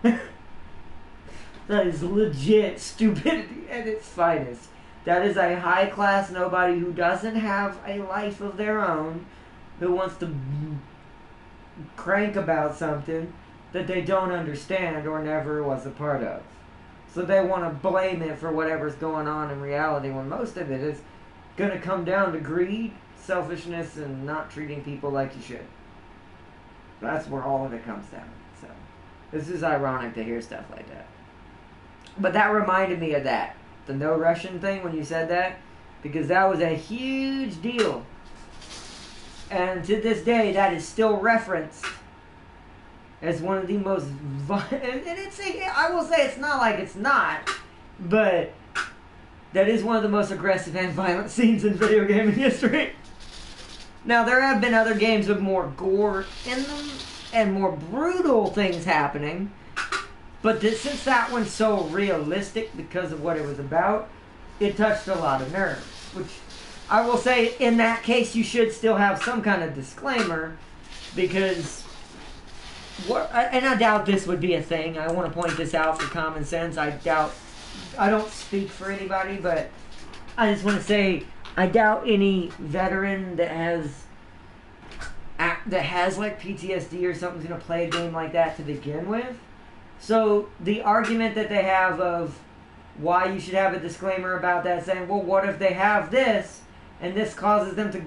That is legit stupidity at its finest. That is a high-class nobody who doesn't have a life of their own, who wants to crank about something that they don't understand or never was a part of. So they want to blame it for whatever's going on in reality, when most of it is going to come down to greed, selfishness, and not treating people like you should. That's where all of it comes down. So, this is ironic to hear stuff like that. But that reminded me of that. The no Russian thing when you said that. Because that was a huge deal. And to this day, that is still referenced as one of the most violent. And it's, I will say it's not like it's not. But that is one of the most aggressive and violent scenes in video gaming history. Now, there have been other games with more gore in them and more brutal things happening. But since that one's so realistic because of what it was about, it touched a lot of nerves, which I will say in that case you should still have some kind of disclaimer, because and I doubt this would be a thing. I want to point this out for common sense. I don't speak for anybody, but I just want to say I doubt any veteran that has like PTSD or something's going to play a game like that to begin with. So the argument that they have of why you should have a disclaimer about that, saying, well, what if they have this and this causes them to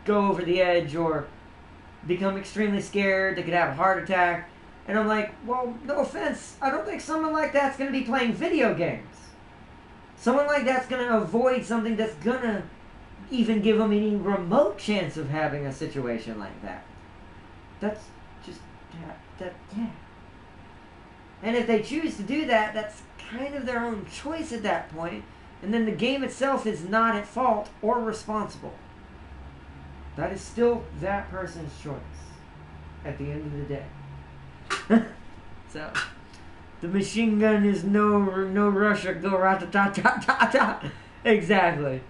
go over the edge or become extremely scared, they could have a heart attack. And I'm like, well, no offense, I don't think someone like that's going to be playing video games. Someone like that's going to avoid something that's going to even give them any remote chance of having a situation like that. That's just, yeah. And if they choose to do that, that's kind of their own choice at that point. And then the game itself is not at fault or responsible. That is still that person's choice at the end of the day. So, the machine gun is no Russia, go rat-ta-ta-ta-ta-ta. Exactly.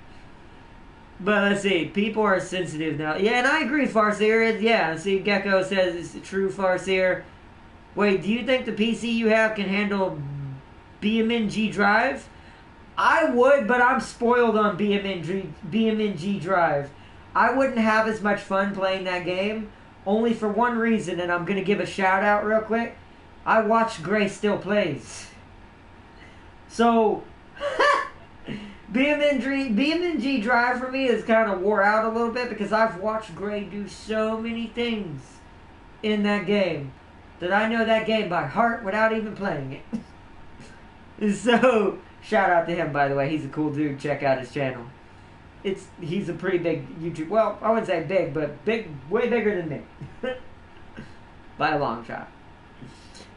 But let's see, people are sensitive now. Yeah, and I agree, Farseer. Yeah, see, Gecko says it's true, Farseer. Wait, do you think the PC you have can handle BMNG Drive? I would, but I'm spoiled on BMNG Drive. I wouldn't have as much fun playing that game, only for one reason, and I'm going to give a shout out real quick. I watched Gray Still Plays. So, BMNG Drive for me is kind of wore out a little bit because I've watched Gray do so many things in that game that I know that game by heart without even playing it. So, shout out to him, by the way. He's a cool dude. Check out his channel. He's a pretty big YouTube. Well, I wouldn't say big, but way bigger than me. By a long shot.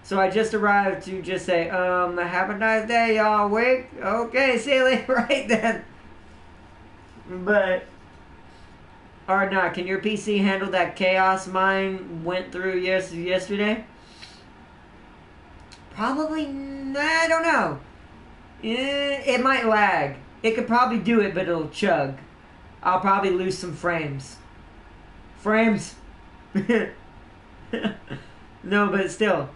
So I just arrived to just say, have a nice day, y'all. Wait. Okay, silly. Right then. But, or not, can your PC handle that chaos mine went through yesterday? Probably, I don't know. It might lag. It could probably do it, but it'll chug. I'll probably lose some frames. Frames! No, but still.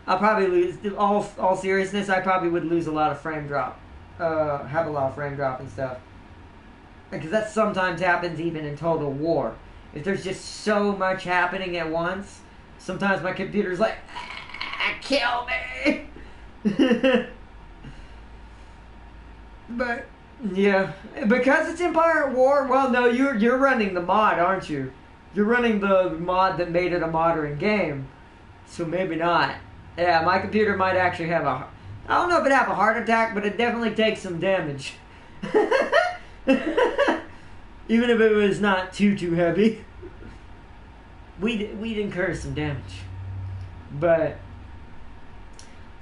I'll probably lose, all seriousness, I probably would lose a lot of frame drop. Have a lot of frame drop and stuff. Because that sometimes happens even in Total War. If there's just so much happening at once, sometimes my computer's like, kill me! But, yeah. Because it's Empire at War, well, no, you're running the mod, aren't you? You're running the mod that made it a modern game. So maybe not. Yeah, my computer might actually have I don't know if it'd have a heart attack, but it definitely takes some damage. Even if it was not too heavy. We'd incur some damage. But,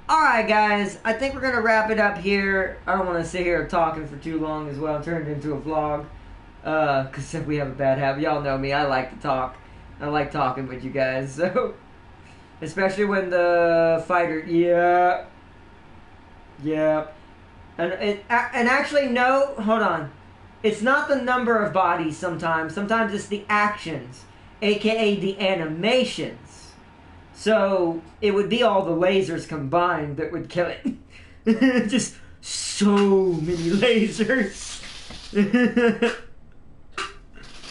alright guys, I think we're going to wrap it up here. I don't want to sit here talking for too long as well, turn it into a vlog. Because we have a bad habit. Y'all know me, I like to talk. I like talking with you guys, so... Especially when the fighter... Yeah. And actually, no, hold on. It's not the number of bodies sometimes. Sometimes it's the actions. AKA the animations. So, it would be all the lasers combined that would kill it. Just so many lasers.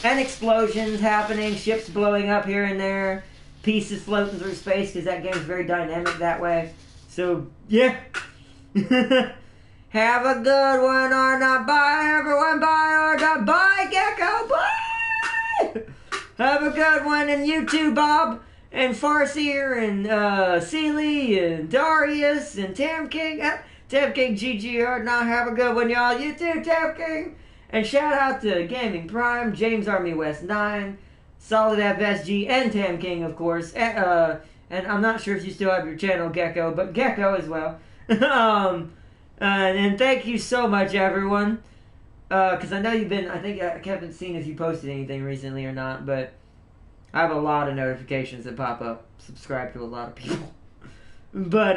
And explosions happening, ships blowing up here and there, pieces floating through space, because that game's very dynamic that way. So, yeah. Have a good one or not. Bye, everyone. Bye or not. Bye, Gecko. Bye. Have a good one. And you too, Bob. And Farseer. And Sealy. And Darius. And Tam King. Tam King GG or not. Have a good one, y'all. You too, Tam King. And shout out to Gaming Prime. James Army West 9. Solid FSG. And Tam King, of course. And I'm not sure if you still have your channel, Gecko. But Gecko as well. And thank you so much, everyone. Because I know you've been... I think I haven't seen if you posted anything recently or not, but I have a lot of notifications that pop up. Subscribe to a lot of people. But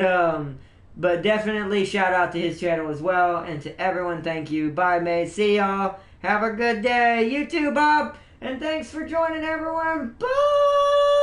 But definitely shout out to his channel as well. And to everyone, thank you. Bye, May. See y'all. Have a good day. You too, Bob. And thanks for joining, everyone. Bye!